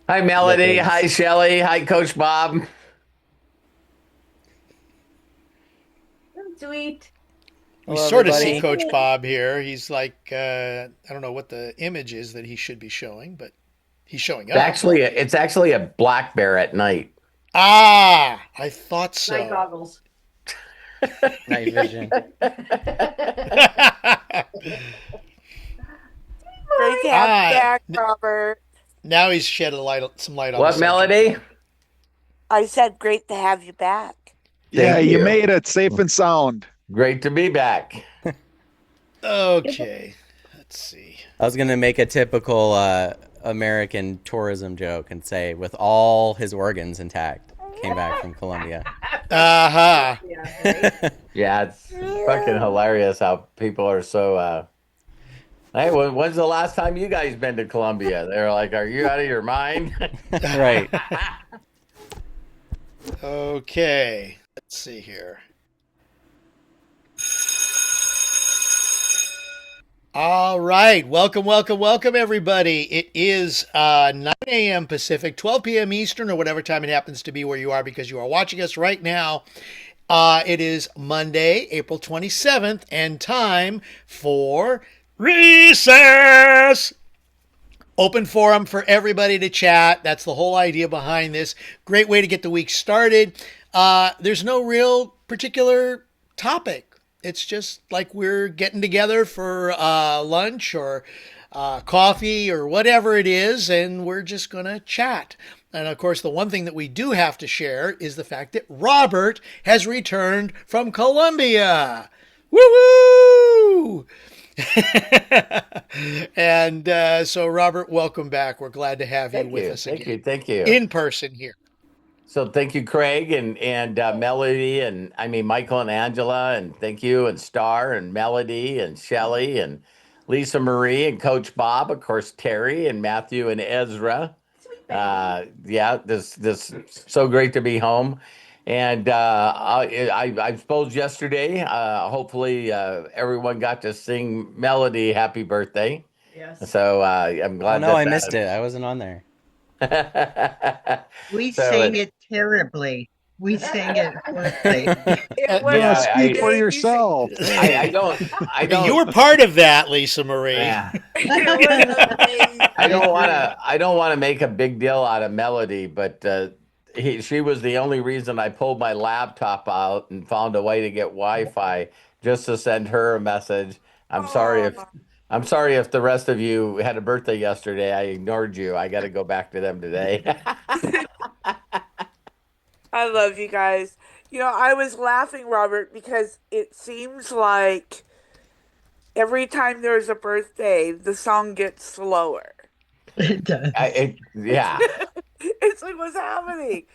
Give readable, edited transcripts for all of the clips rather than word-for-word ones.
Hi, Melody. Hi, Shelly. Hi, Coach Bob. Sweet. We Hello, sort of see everybody. Coach Bob here. He's like, I don't know what the image is that he should be showing, but he's showing up. It's actually a black bear at night. Ah, I thought Night so. goggles. Night vision. Great to have you ah, back, Robert. now he's shed some light on the What, subject Melody? here. I said great to have you back. Yeah, Thank you you. made it safe and sound. Great to be back. Okay, let's see. I was gonna make a typical American tourism joke and say, with all his organs intact, came back from Colombia. Aha. Yeah, right. Yeah, it's fucking hilarious how people are so. Hey, when's the last time you guys been to Colombia? They're like, "Are you out of your mind?" Right. Okay, let's see here. All right. Welcome, everybody. It is 9 a.m. Pacific, 12 p.m. Eastern, or whatever time it happens to be where you are because you are watching us right now. It is Monday, April 27th, and time for recess. Open forum for everybody to chat. That's the whole idea behind this. Great way to get the week started. There's no real particular topic. It's just like we're getting together for lunch or coffee or whatever it is, and we're just going to chat. And of course, the one thing that we do have to share is the fact that Robert has returned from Colombia. Woo woo! And so, Robert, welcome back. We're glad to have you with us again Thank you. in person here. So thank you, Craig and Melody, and I mean Michael and Angela, and thank you and Star and Melody and Shelly and Lisa Marie and Coach Bob, of course Terry and Matthew and Ezra. Sweet baby. Yeah, this so great to be home, and I suppose yesterday, hopefully everyone got to sing Melody happy birthday. Yes. So I'm Oh glad no, I that missed it. I wasn't on there. that. We so sang it terribly. We sang it horribly. It was Oh, Yeah, speak for amazing. yourself. I you were don't. part of that, Lisa Marie. Yeah. It was amazing. I don't want to make a big deal out of Melody, but she was the only reason I pulled my laptop out and found a way to get Wi-Fi just to send her a message. I'm sorry Oh, if I'm sorry if the rest of you had a birthday yesterday. I ignored you. I got to go back to them today. I love you guys. I was laughing, Robert, because it seems like every time there's a birthday, the song gets slower. It does. Yeah. It's like, what's happening?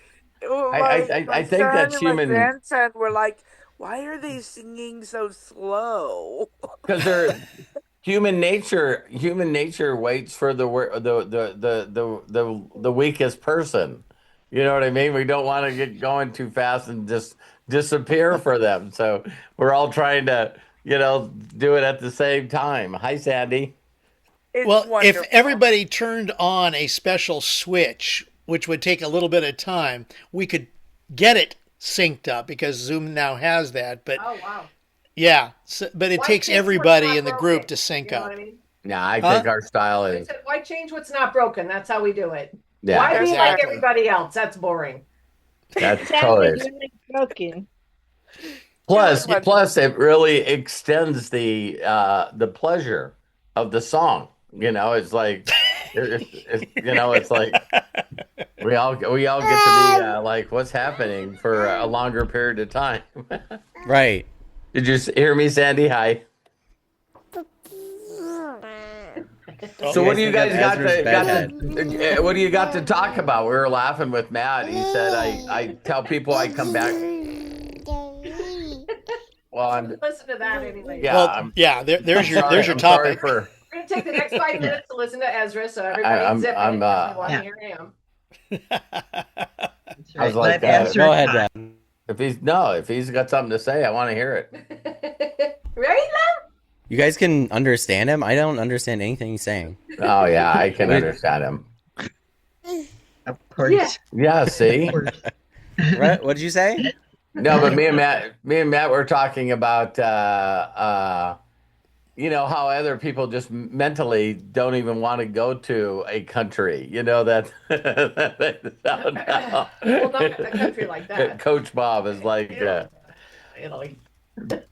My I think son that's and my human grandson were like, why are they singing so slow? because they're human nature waits for the weakest person. You know what I mean? We don't want to get going too fast and just disappear for them. So we're all trying to, do it at the same time. Hi, Sandy. It's Well, if wonderful. everybody turned on a special switch, which would take a little bit of time, we could get it synced up because Zoom now has that. But Oh wow. yeah, so, but it Why takes change what's everybody not in the group broken? to sync You know what I up. mean? Yeah, I Huh? think our style I is, said, why change what's not broken? That's how we do it. yeah, Why be like Exactly. everybody else? That's boring. that's Sadly, totally. really broken. It was Plus, wonderful. it really extends the pleasure of the song. It's like, it's like we all get to be like, what's happening for a longer period of time. Right. Did you hear me, Sandy? Hi. You So what Oh, guys do you think I'm guys Ezra's bedhead. what do you got to talk about? We were laughing with Matt. He said, I tell people I come back. Well, Listen to that anyway. yeah, well, yeah. There's sorry. your I'm sorry topic. for, We're gonna take the next 5 minutes to listen to Ezra, so I, everybody I'm, zip I'm, it because we want to Yeah, hear him. that's I was right. like, Let Go Ezra ahead, talk. Dad. if he's got something to say, I want to hear it. Right, You guys can understand him. I don't understand anything he's saying. Oh yeah, I can Wait. understand him. Of Yeah. course. Yeah, see? Of course. What did you say? No, but me and Matt were talking about how other people just mentally don't even want to go to a country, that Well, not a country like that. Coach Bob is like, Italy.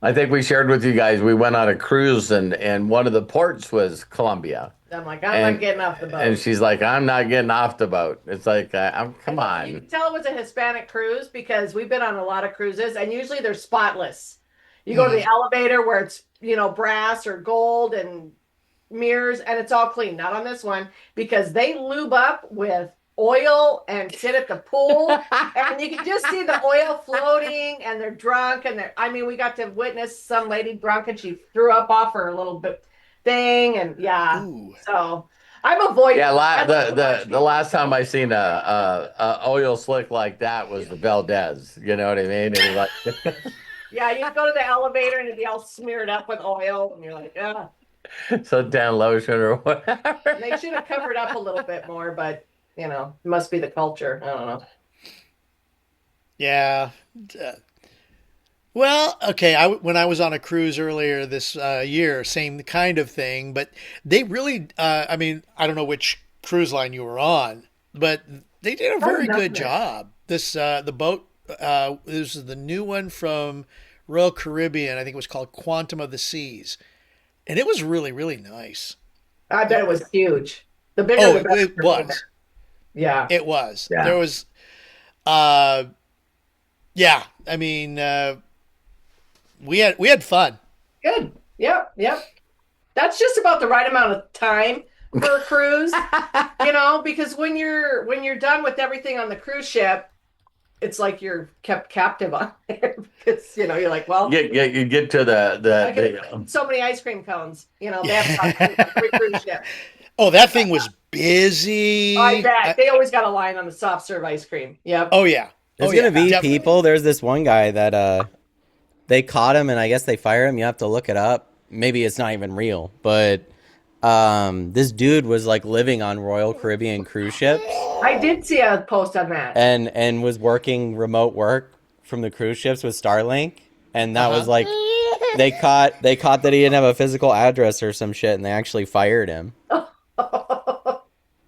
I think we shared with you guys, we went on a cruise and one of the ports was Colombia. I'm like, I'm And not getting off the boat. and she's like, I'm not getting off the boat. It's like, come You on. can tell it was a Hispanic cruise because we've been on a lot of cruises and usually they're spotless. You go to the elevator where it's, brass or gold and mirrors and it's all clean. Not on this one because they lube up with oil and sit at the pool and you can just see the oil floating and they're drunk and we got to witness some lady drunk and she threw up off her little bit thing and Ooh. so I'm avoiding. Yeah, I like to the watch the people. last time I seen a oil slick like that was the Valdez. You know what I mean? It was like Yeah, you go to the elevator and it'd be all smeared up with oil, and you're like, yeah. suntan lotion or whatever. They should have covered up a little bit more, but it must be the culture. I don't know. Yeah. Well, okay. When I was on a cruise earlier this year, same kind of thing. But they really, I don't know which cruise line you were on, but they did a very good job. The boat, this is the new one from Royal Caribbean. I think it was called Quantum of the Seas, and it was really, really nice. I bet it was huge. The bigger Oh, the better. it was. Yeah. It was. Yeah. There was. Uh, yeah. We had fun. Good. Yep. Yep. That's just about the right amount of time for a cruise, because when you're done with everything on the cruise ship, it's like you're kept captive on there because you're like, well, You get to I get so many ice cream cones. They have free cruise ship. Oh, that thing was busy. I bet they always got a line on the soft serve ice cream. Yep. Oh yeah. There's Oh, gonna yeah, be definitely. people. There's this one guy that they caught him, and I guess they fired him. You have to look it up. Maybe it's not even real, but this dude was like living on Royal Caribbean cruise ships I did see a post on that. and was working remote work from the cruise ships with Starlink, and that was like they caught that he didn't have a physical address or some shit, and they actually fired him.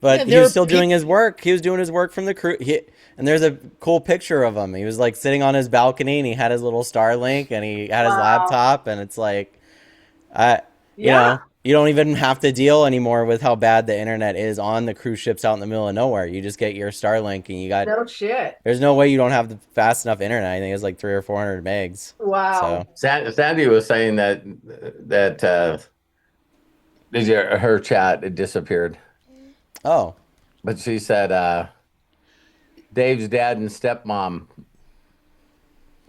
But Yeah, he there was are still doing his work. He was doing his work from the cruise. And there's a cool picture of him. He was like sitting on his balcony, and he had his little Starlink, and he had his laptop, and it's like, you don't even have to deal anymore with how bad the internet is on the cruise ships out in the middle of nowhere. You just get your Starlink, and you got. No shit. There's no way you don't have the fast enough internet. I think it's like 300 or 400 megs. Wow. So Sandy was saying that her chat it disappeared, oh, but she said Dave's dad and stepmom,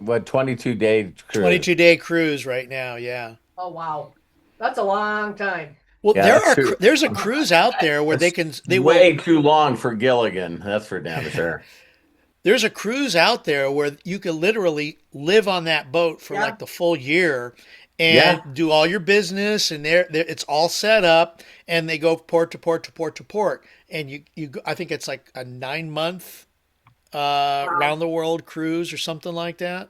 22-day cruise. 22-day cruise right now. Yeah. Oh wow. That's a long time. Well, Yeah, that's true. there's a cruise out there where they Way will. too long for Gilligan. That's for damn sure. There's a cruise out there where you can literally live on that boat for like the full year and do all your business, and it's all set up, and they go port to port to port to port, and I think it's like a 9-month round the world cruise or something like that.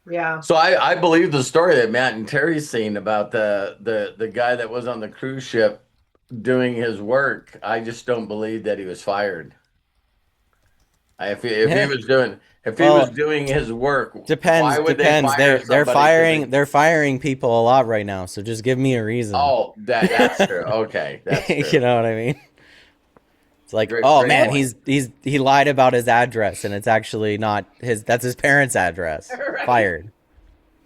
Yeah. So I believe the story that Matt and Terry's seen about the guy that was on the cruise ship doing his work. I just don't believe that he was fired. If he was doing his work, depends. why would Depends. they fire somebody? They're firing people a lot right now. So just give me a reason. Oh, that's true. Okay, that's true. You know what I mean? It's like, Great man, point. he lied about his address, and it's actually not his. That's his parents' address. Right. Fired.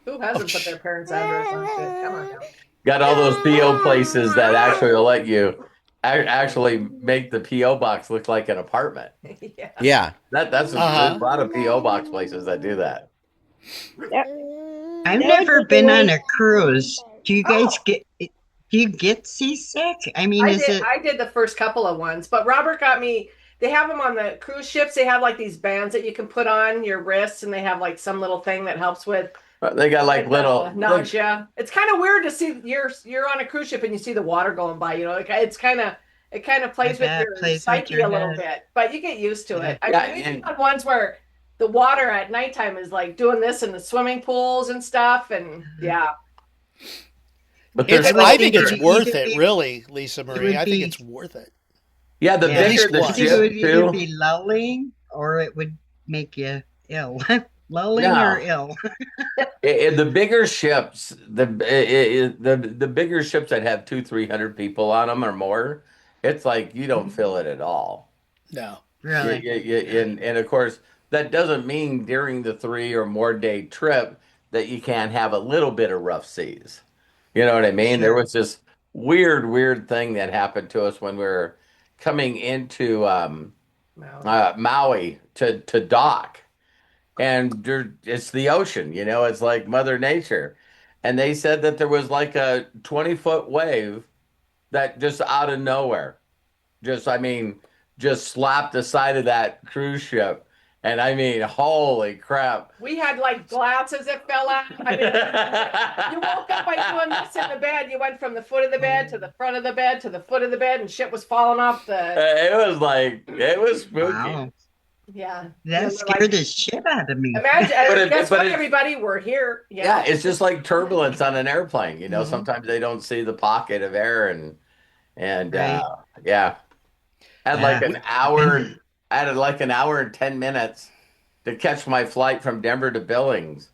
Who hasn't put their parents' address on shit? Come on now. Got all those PO places that actually will let you actually make the PO box look like an apartment. Yeah. Yeah. There's a lot of PO box places that do that. I've never been on a cruise. Do you guys get seasick? I mean, I did the first couple of ones, but Robert got me. They have them on the cruise ships. They have like these bands that you can put on your wrists, and they have like some little thing that helps with They got like little nausea. It's kind of weird to see you're on a cruise ship and you see the water going by. Like it's kind of it kind of I plays with bet your plays with psyche your a little head. bit, but you get used to Yeah. it. I Yeah, mean, we've and had ones where the water at nighttime is like doing this in the swimming pools and stuff, and yeah, but you there's It's. get I would I used think think to it's it. worth it, really, Lisa it Marie. would I think be it's worth it. yeah, the At yeah. bigger least the I think it once. ship would either too. be lulling or it would make you ill. Lulling or No, ill. the bigger ships, the bigger ships that have 200-300 people on them or more, it's like you don't feel it at all. No. Really? And of course, that doesn't mean during the 3 or more day trip that you can't have a little bit of rough seas. You know what I mean? There Sure. was this weird thing that happened to us when we were coming into No. Maui to dock, and it's the ocean. It's like Mother Nature, and they said that there was like a 20-foot wave that just out of nowhere I mean, just slapped the side of that cruise ship. And I mean, holy crap. We had like glasses that fell out. I mean, you woke up by doing this in the bed. You went from the foot of the bed to the front of the bed to the foot of the bed, and shit was falling off the. It was spooky. Wow. Yeah. And That then we're like, scared the shit out of me. imagine, But guess but what, it's everybody? We're here. yeah, Yeah. it's just like turbulence on an airplane. Mhm. Sometimes they don't see the pocket of air and Right. yeah. Had like Yeah. an hour, I had like an hour and 10 minutes to catch my flight from Denver to Billings.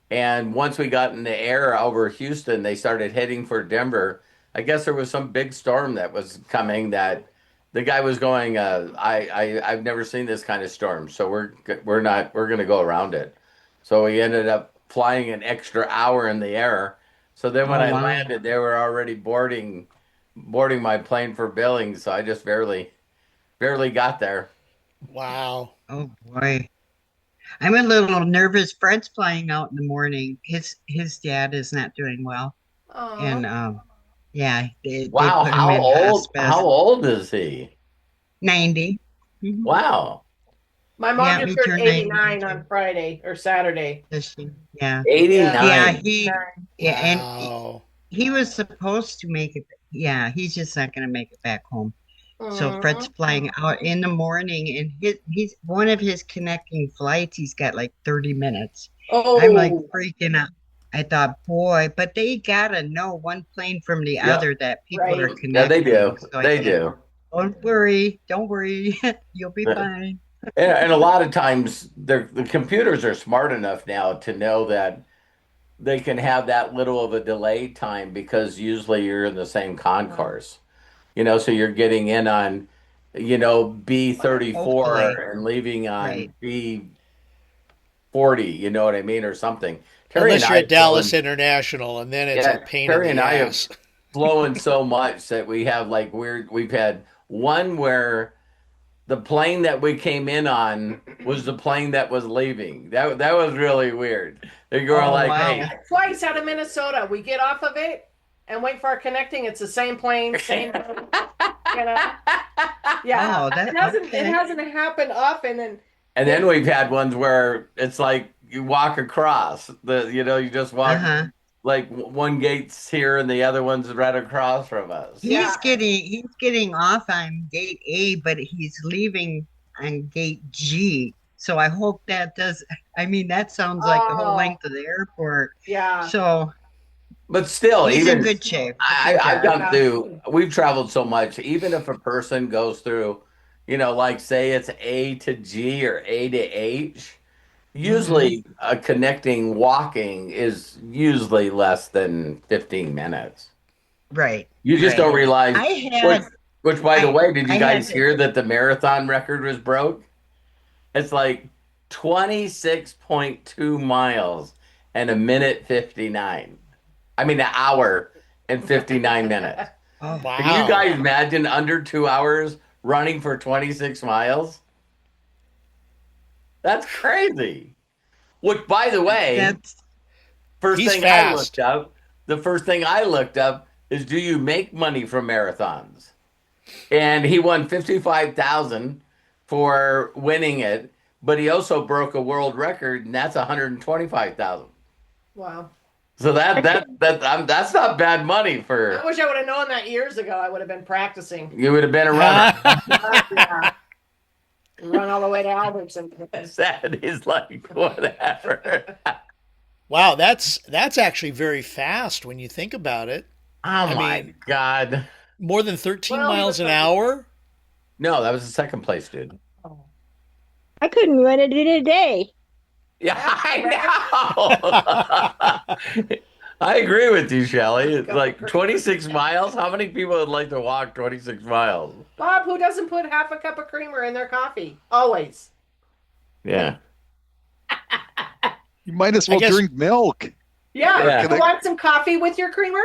And once we got in the air over Houston, they started heading for Denver. I guess there was some big storm that was coming that the guy was going, I've never seen this kind of storm, so we're going to go around it. So we ended up flying an extra hour in the air. So then when Oh I wow. landed, they were already boarding my plane for Billings, so I just barely got there. Wow. Oh boy. I'm a little nervous. Fred's flying out in the morning. His dad is not doing well. Oh, And yeah, they Wow, put him how in old hospice. how old is he? 90. Mhm. Wow. my mom Yeah, just he turned turned 90 89 on too. Friday or Saturday. Does she? Yeah. Yeah, Yeah, 89. 89. yeah, and Wow. he was supposed to make it. Yeah, he's just not going to make it back home. So Fred's Mhm. flying out in the morning, and he's one of his connecting flights. He's got like 30 minutes. I'm like Oh, freaking out. I thought, boy, but they gotta know one plane from the Yep. other that people are right. Yeah, they connecting. do. So I They said, do. don't worry, you'll be And, fine. and a lot of times the computers are smart enough now to know that they can have that little of a delay time because usually you're in the same Wow. concourse. So you're getting in on, B-34 Hopefully, and leaving right. on B-40, you know what I mean, or something. Terry and Unless you're I at have Dallas flown, International, and then it's a yeah, pain in Terry and the I have ass. flown so much that we have like we've had one where the plane that we came in on was the plane that was leaving. That was really weird. They're going Oh like, We hey, wow. had it twice out of Minnesota. We get off of it and wait for our connecting. It's the same plane, same, you know. Yeah, Oh, it that hasn't it okay. hasn't happened often, and and they then we've had ones where it's like you walk across you just walk Uh-huh. like one gate's here and the other one's right across from us. yeah. He's getting off on gate A, but he's leaving on gate G. So I hope that does. I mean, that sounds like the whole Oh, length of the airport. yeah, So But still, he's in even good shape. I, Thank I've God. gone yeah. through, we've traveled so much, even if a person goes through, like say it's A to G or A to H, Hmm. usually a connecting walking is usually less than 15 minutes. Right, You just right. don't realize I which, had which by the I way, did you I had guys to. hear that the marathon record was broke? It's like 26.2 miles and a minute 59. I mean, an hour and 59 minutes. Oh, Can you Wow. guys imagine under 2 hours running for 26 miles? That's crazy. Which, by the way, that's first He's thing I looked fast. up, the first thing I looked up is do you make money from marathons? And he won 55,000 for winning it, but he also broke a world record and that's 125,000. Wow. So that's not bad money I for wish I would have known that years ago. I would have been practicing. you would have been a runner. Yeah. Run all the way to Albertson. Sad. He's like, whatever. Wow, that's actually very fast when you think about it. Oh I my mean, God. more than 13 Well, miles an but- hour? No, that was the second place, dude. I couldn't run it in a day. Yeah, I know. I agree with you, Shelley. It's like 26 miles. How many people would like to walk 26 miles? Bob, who doesn't put half a cup of creamer in their coffee? Always. Yeah. You might as well guess- drink milk. Yeah. Yeah. You want some coffee with your creamer?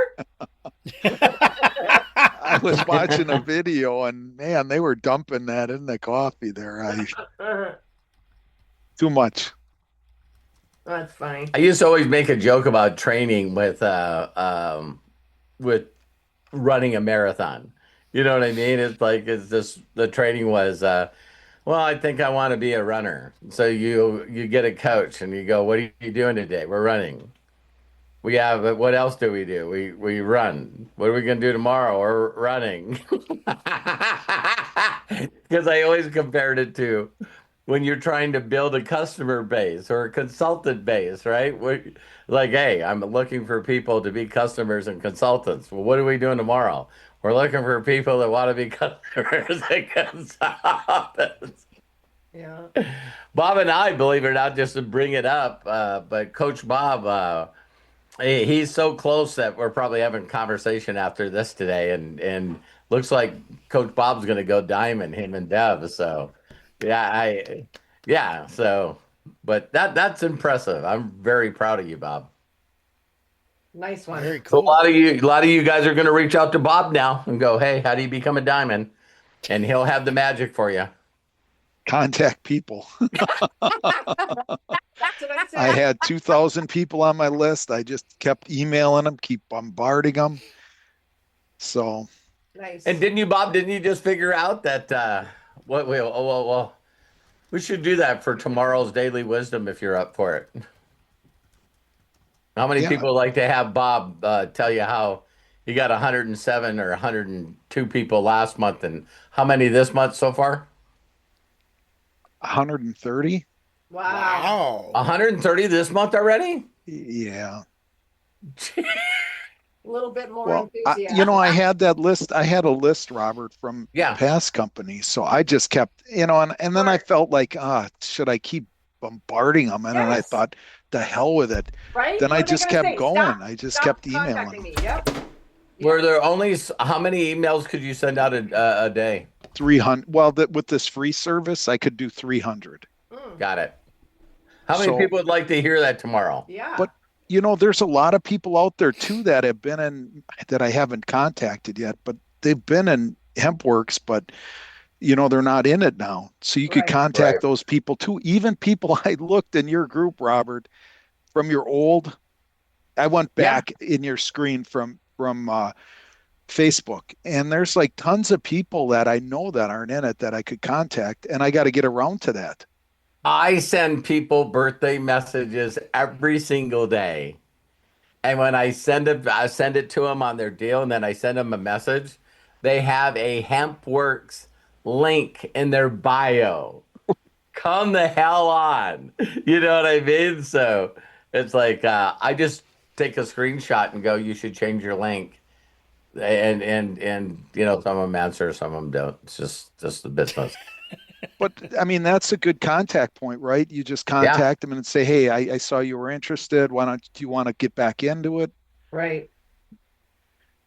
I was watching a video and man, they were dumping that in the coffee there. Too much. That's funny. I used to always make a joke about training with running a marathon. You know what I mean? It's like it's just the training was well, I think I want to be a runner. So you get a coach and you go, "What are you doing today?" "We're running." "We have, but what else do we do?" We run." "What are we going to do tomorrow?" "We're running." Because I always compared it to when you're trying to build a customer base or a consultant base, right? Like, hey, I'm looking for people to be customers and consultants. Well, what are we doing tomorrow? "We're looking for people that want to be customers and consultants." Yeah. Bob and I, believe it or not, just to bring it up, but Coach Bob, he's so close that we're probably having a conversation after this today, and looks like Coach Bob's going to go diamond, him and Deb. So, yeah, so, but that's impressive. I'm very proud of you, Bob. Nice one. Very So cool. a lot of you guys are going to reach out to Bob now and go, "Hey, how do you become a diamond?" And he'll have the magic for you. Contact people. That's what I said. I had 2,000 people on my list. I just kept emailing them, keep bombarding them. So Nice. And Bob, didn't you just figure out that well, we should do that for tomorrow's daily wisdom if you're up for it. How many Yeah. people would like to have Bob tell you how you got 107 or 102 people last month, and how many this month so far? 130. Wow. Wow. 130 this month already? Yeah. A little bit more Well, enthusiasm. I had that list. I had a list, Robert, from Yeah. past companies. So I just kept, and then I felt like, should I keep bombarding them? And then I Yes. thought, the hell with it. Right? Then I What are they just gonna kept say? going. Stop- I just stop kept emailing contacting them. me. Yep. Were there only how many emails could you send out a day? 300. Well, with this free service, I could do 300. Got it. How many So- people would like to hear that tomorrow? Yeah. But there's a lot of people out there too that have been in that I haven't contacted yet, but they've been in HempWorks, but they're not in it now. So you could Right. contact Right. those people too. Even people I looked in your group, Robert, from your old. I went back in your screen from Facebook, and there's like tons of people that I know that aren't in it that I could contact, and I got to get around to that. I send people birthday messages every single day. And when I send it to them on their deal, and then I send them a message. They have a HempWorks link in their bio. Come the hell on. You know what I mean? So it's like I just take a screenshot and go, "You should change your link." And some of them answer, some of them don't. It's just the business. But I mean, that's a good contact point, right? You just contact them and say, "Hey, I saw you were interested. Do you want to get back into it?" Right.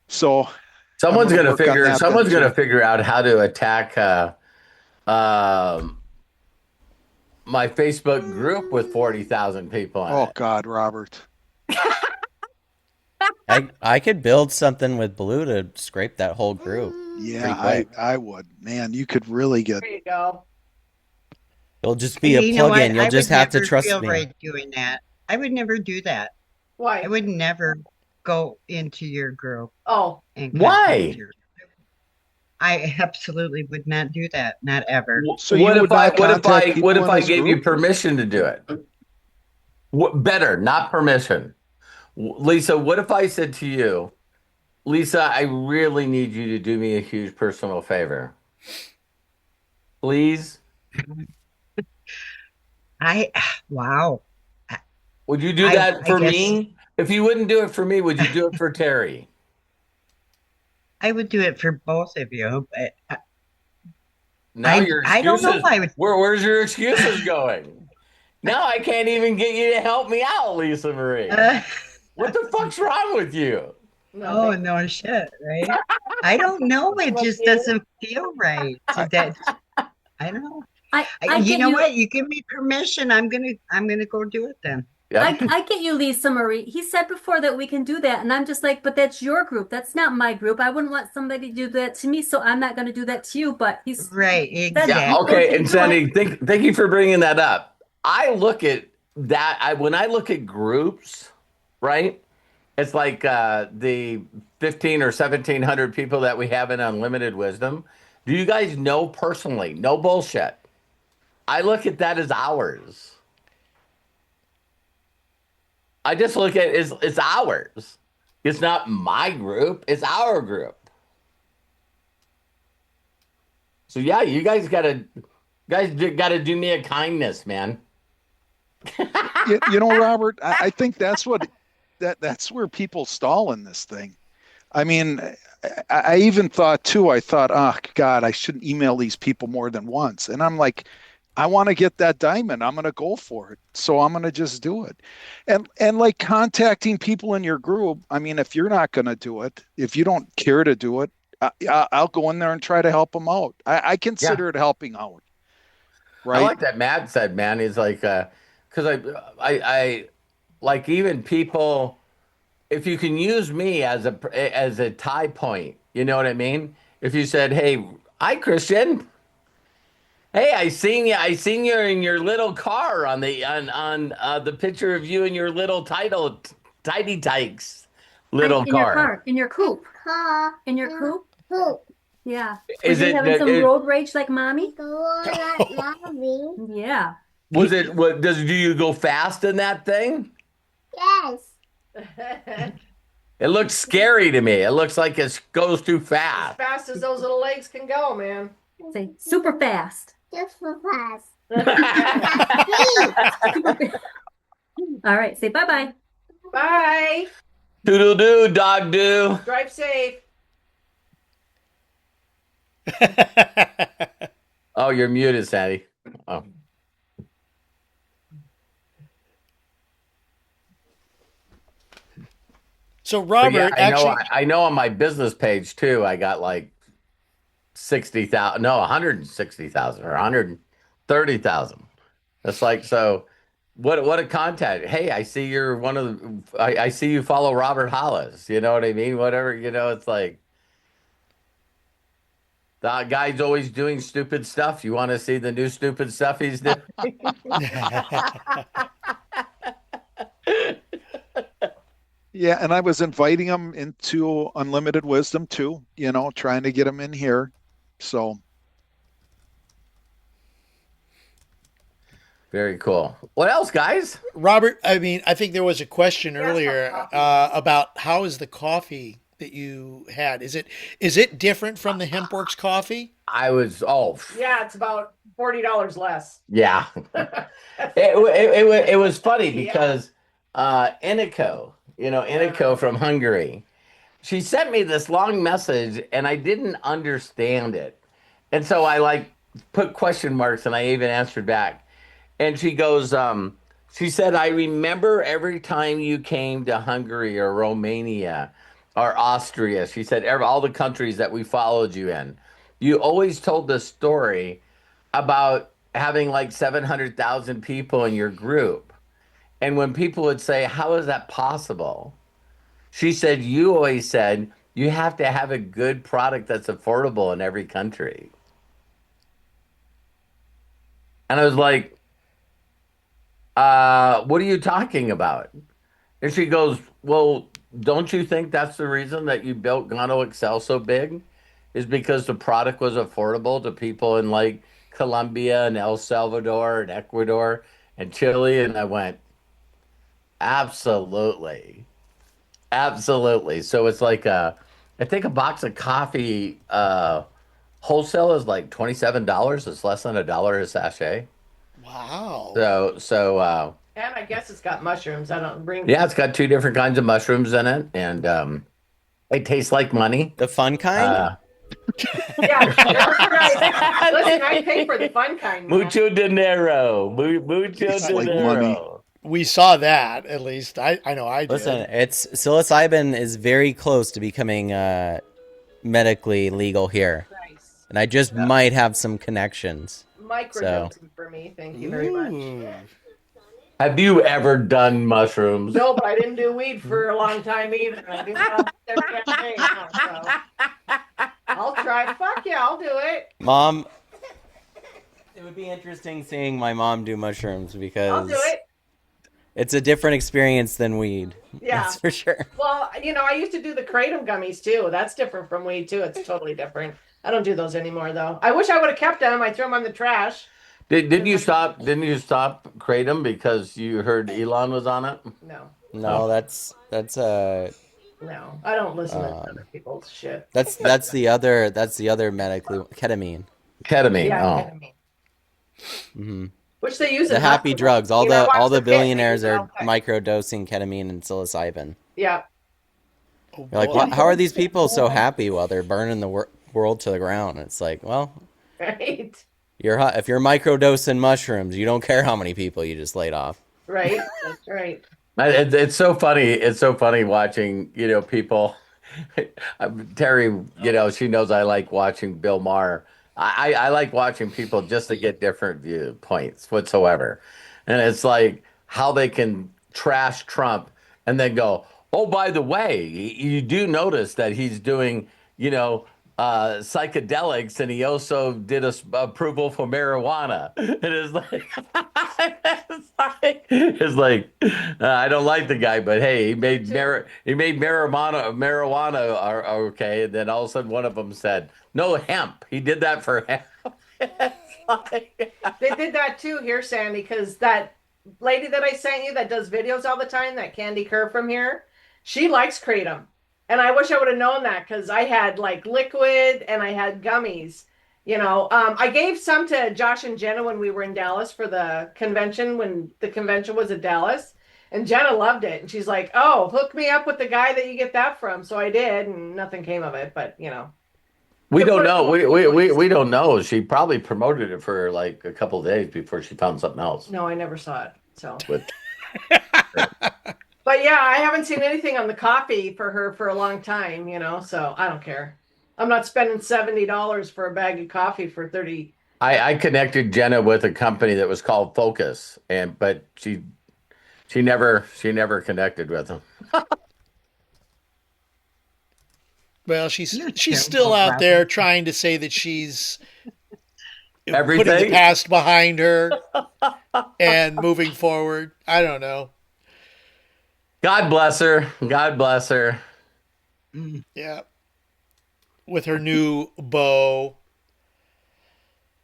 So Someone's I'm gonna gonna work on figure. that Someone's then, gonna too. figure out how to attack my Facebook group with 40,000 people in Oh it. God, Robert. I could build something with Blue to scrape that whole group. Yeah, Pretty quick. I would. Man, you could really get. There you go. It'll just be a You know what? plug-in. You'll I just would have to never trust feel me. right doing that. I would never do that. Why? I would never go into your group Oh, and Why? contact your. I absolutely would not do that. Not ever. So you would not contact people what if in I this gave you group? permission to do it? Better, not permission. Lisa, what if I said to you, Lisa, I really need you to do me a huge personal favor. Please? I wow. I Would you do I that I for guess me? If you wouldn't do it for me, would you do it for Terry? I would do it for both of you, but Now your I don't know if excuses, I would. where's your excuses going? Now I can't even get you to help me out, Lisa Marie. Uh, What the fuck's wrong with you? oh Nothing. no shit, right? I don't know. It With just you. doesn't feel right. I, That I don't know. I You get know you. what? You give me permission. I'm gonna go do it then. Yep. I get you, Lisa Marie. He said before that we can do that, and I'm just like, but that's your group. That's not my group. I wouldn't want somebody to do that to me, so I'm not going to do that to you. But he's Right, said Yeah, he's exactly. okay. okay to And do it. Sandy, thank you for bringing that up. I look at that when I look at groups, right? It's like the 15 or 1700 people that we have in Unlimited Wisdom. Do you guys know personally? No bullshit. I look at that as ours. I just look at it's ours. It's not my group, it's our group. So yeah, you guys gotta do me a kindness, man. Robert, I think that's where people stall in this thing. I mean, I even thought too, I thought, oh God, I shouldn't email these people more than once. And I'm like, I want to get that diamond. I'm going to go for it. So I'm going to just do it. And like contacting people in your group, I mean, if you're not going to do it, if you don't care to do it, I'll go in there and try to help them out. I Yeah. consider it helping out, I right? like that Matt said, man. He's like, because I like even people. If you can use me as a tie point, you know what I mean? If you said, "Hey, hi Christian. Hey, I seen you in your little car on the picture of you in your little tidy tykes little In your car." car, in your coupe, in your coupe. Yeah. Were Is you it, having some it road rage like mommy? Yeah. was it what do you go fast in that thing? It looks scary to me. It looks like it goes too As fast. fast as those little legs can go, man. Say super fast. Super fast. All right. Say bye bye. Bye. Doodle doo, dog do. Drive safe. Oh, you're muted, Sandy. Oh. So But yeah, Robert, I know. actually, I know on my business page too. I got like 60,000, no, 160,000 or 130,000. That's like so. What a contact. Hey, I see you're one of the. I see you follow Robert Hollis. You know what I mean? Whatever. It's like the guy's always doing stupid stuff. You want to see the new stupid stuff he's doing? Yeah, and I was inviting them into Unlimited Wisdom too, trying to get them in here. So, Very cool. What else, guys? Robert, I mean, I think there was a question Yeah, earlier coffee. about how is the coffee that you had? Is it different from the HempWorks coffee? I was. Oh, Yeah, it's about $40 less. yeah. It was funny Yeah. because Iniko, Iniko from Hungary, she sent me this long message and I didn't understand it. And so I like put question marks and I even answered back. And she said, I remember every time you came to Hungary or Romania or Austria. She said, all the countries that we followed you in, you always told the story about having like 700,000 people in your group. And when people would say, how is that possible? She said, you always said, you have to have a good product that's affordable in every country. And I was like, what are you talking about? And she goes, well, don't you think that's the reason that you built Gano Excel so big? Is because the product was affordable to people in like Colombia and El Salvador and Ecuador and Chile. And I went, absolutely. Absolutely. So it's like I think a box of coffee wholesale is like $27. It's less than $1 a sachet. Wow. So And I guess it's got mushrooms. I don't bring. yeah, it's got two different kinds of mushrooms in it, and it tastes like money. The fun kind? Uh, Yeah, that's right. Listen, I pay for the fun kind, man. mucho dinero, mucho It's like money. dinero. We saw that at least. I know I did. Listen, it's psilocybin is very close to becoming medically legal here, Nice. and I just might have some connections. Microdosing for me. Thank you very much. Ooh. Have you ever done mushrooms? No, but I didn't do weed for a long time either. I do that every damn day now, so I'll try. Fuck yeah, I'll do it. Mom, it would be interesting seeing my mom do mushrooms I'll because do it. it's a different experience than weed. Yeah. That's for sure. Well, I used to do the kratom gummies too. That's different from weed too. It's totally different. I don't do those anymore though. I wish I would have kept them. I threw them on the trash. Didn't you stop? Didn't you stop kratom because you heard Elon was on it? No, No, that's no, I don't listen to other people's shit. that's the other medically ketamine. Ketamine. Yeah, Oh, ketamine. Hmm. Which they use The in happy hospitals. drugs. All I the watched all the Pit, they billionaires use it all are the time. microdosing ketamine and psilocybin. Yeah, Oh, You're like, boy. how are these people so happy while they're burning the world to the ground? It's like, well, right, if you're microdosing mushrooms, you don't care how many people you just laid off. right. That's right. it's so funny. It's so funny watching people. Terry, she knows I like watching Bill Maher. I like watching people just to get different viewpoints whatsoever. And it's like how they can trash Trump and then go, oh, by the way, you do notice that he's doing, psychedelics and he also did approval for marijuana. And it's like, I don't like the guy, but hey, he made marijuana are okay. And then all of a sudden one of them said, no hemp. He did that for hemp. It's like, They did that too here, Sandy, because that lady that I sent you that does videos all the time, that Candy Kerr from here, she likes kratom. And I wish I would have known that because I had like liquid and I had gummies. I gave some to Josh and Jenna when we were in Dallas for the convention, when the convention was in Dallas. And Jenna loved it. And she's like, oh, hook me up with the guy that you get that from. So I did, and nothing came of it. But, we don't know. We don't know. She probably promoted it for like a couple of days before she found something else. no, I never saw it. So. But But yeah, I haven't seen anything on the coffee for her for a long time, so I don't care. I'm not spending $70 for a bag of coffee for 30. I connected Jenna with a company that was called Focus, but she never connected with them. Well, You're she's terrible, still out Robert. there trying to say that she's putting the Everything. past behind her and moving forward. I don't know. God bless her. God bless her. Yeah. With her new beau.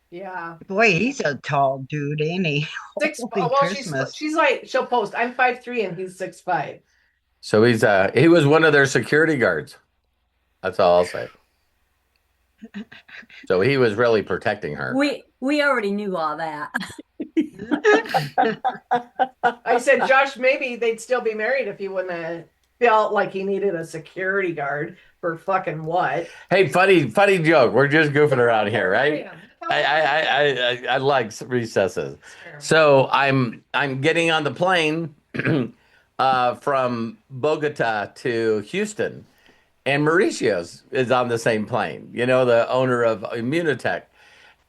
Yeah. Boy, he's a tall dude, ain't he? Six. Holy Well, Christmas. she's like, she'll post, I'm 5'3" and he's 6'5". So he was one of their security guards. That's all I'll say. So he was really protecting her. We already knew all that. I said, Josh, maybe they'd still be married if he wouldn't have felt like he needed a security guard for fucking what. Hey, funny joke. We're just goofing around here, right? I like recesses. So I'm getting on the plane from Bogota to Houston, and Mauricio's is on the same plane. The owner of Immunotech,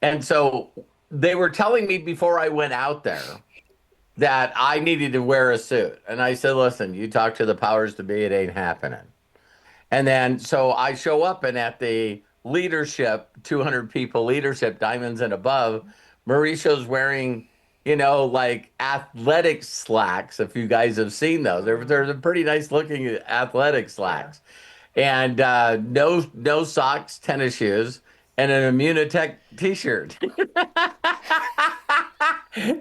and so they were telling me before I went out there that I needed to wear a suit, and I said, "Listen, you talk to the powers to be. It ain't happening." And then so I show up, and at the leadership, 200 people leadership, diamonds and above, Mauricio's wearing, like athletic slacks. If you guys have seen those, they're pretty nice looking athletic slacks, and no socks, tennis shoes, and an Immunotech T-shirt.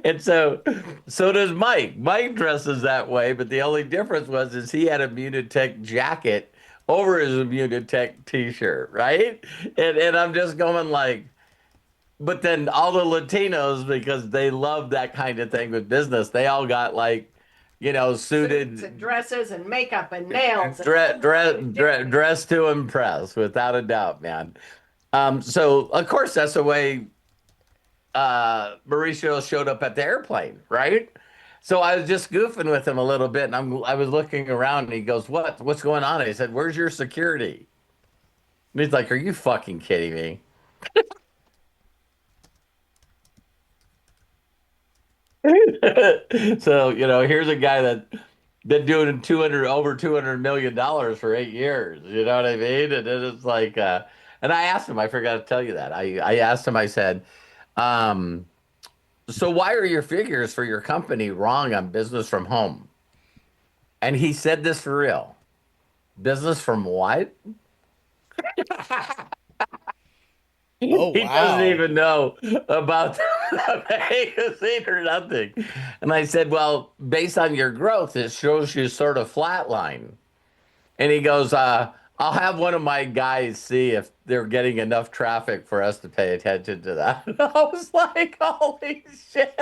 And so does Mike. Mike dresses that way, but the only difference is he had a Munitech jacket over his Munitech t-shirt, right? And I'm just going like, but then all the Latinos, because they love that kind of thing with business, they all got like, Suits suited, and dresses and makeup and nails and dress to impress, without a doubt, man. So of course that's the way Mauricio showed up at the airplane, right? So I was just goofing with him a little bit, and I was looking around, and he goes, "What's going on?" I said, "Where's your security?" And he's like, "Are you fucking kidding me?" So here's a guy that been doing 200 million for 8 years. You know what I mean? And then it's like, and I asked him. I forgot to tell you that. I asked him. I said, um, "So why are your figures for your company wrong on business from home?" And he said this for real. Business from what? Oh, He doesn't wow. even know about the magazine or nothing. And I said, "Well, based on your growth, it shows you sort of flatline." And he goes, "I'll have one of my guys see if they're getting enough traffic for us to pay attention to that." I was like, "Holy shit."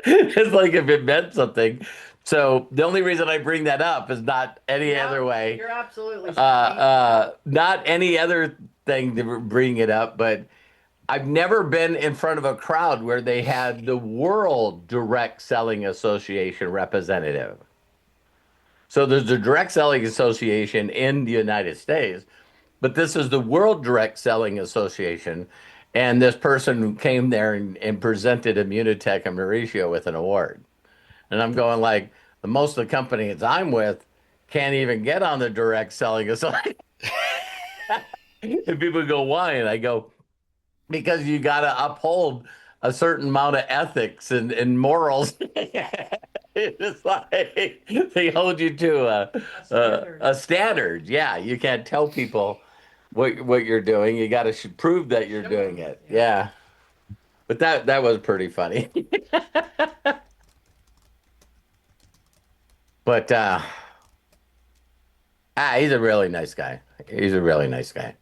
It's like if it meant something. So the only reason I bring that up is not any yeah, other way, you're absolutely right. not any other thing to bring it up, but I've never been in front of a crowd where they had the World Direct Selling Association representative. So there's a Direct Selling Association in the United States, but this is the World Direct Selling Association. And this person came there and presented Immunitech and Mauricio with an award. And I'm going like, the most of the companies I'm with can't even get on the Direct Selling Association. And people go, "Why?" And I go, because you got to uphold a certain amount of ethics and morals. It's like they hold you to a standard. Yeah, you can't tell people what you're doing. You got to prove that you're doing it. Yeah, but that was pretty funny. But he's a really nice guy. He's a really nice guy.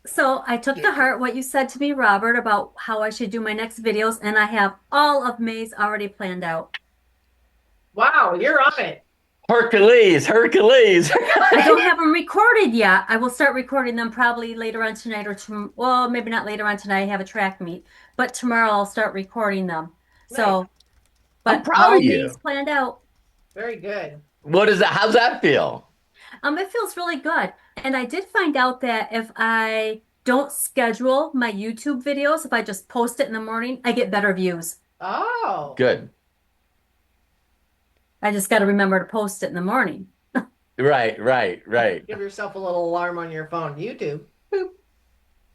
So I took to heart what you said to me, Robert, about how I should do my next videos, and I have all of May's already planned out. Wow, you're on it. Hercules, Hercules. I don't have them recorded yet. I will start recording them probably later on tonight or tomorrow. Well, maybe not later on tonight. I have a track meet, but tomorrow I'll start recording them. So, Nice. I'm but proud all of you. May's planned out. Very good. What is that? How's that feel? It feels really good. And I did find out that if I don't schedule my YouTube videos, if I just post it in the morning, I get better views. Oh, Good. I just got to remember to post it in the morning. Right. give yourself a little alarm on your phone. YouTube. Boop.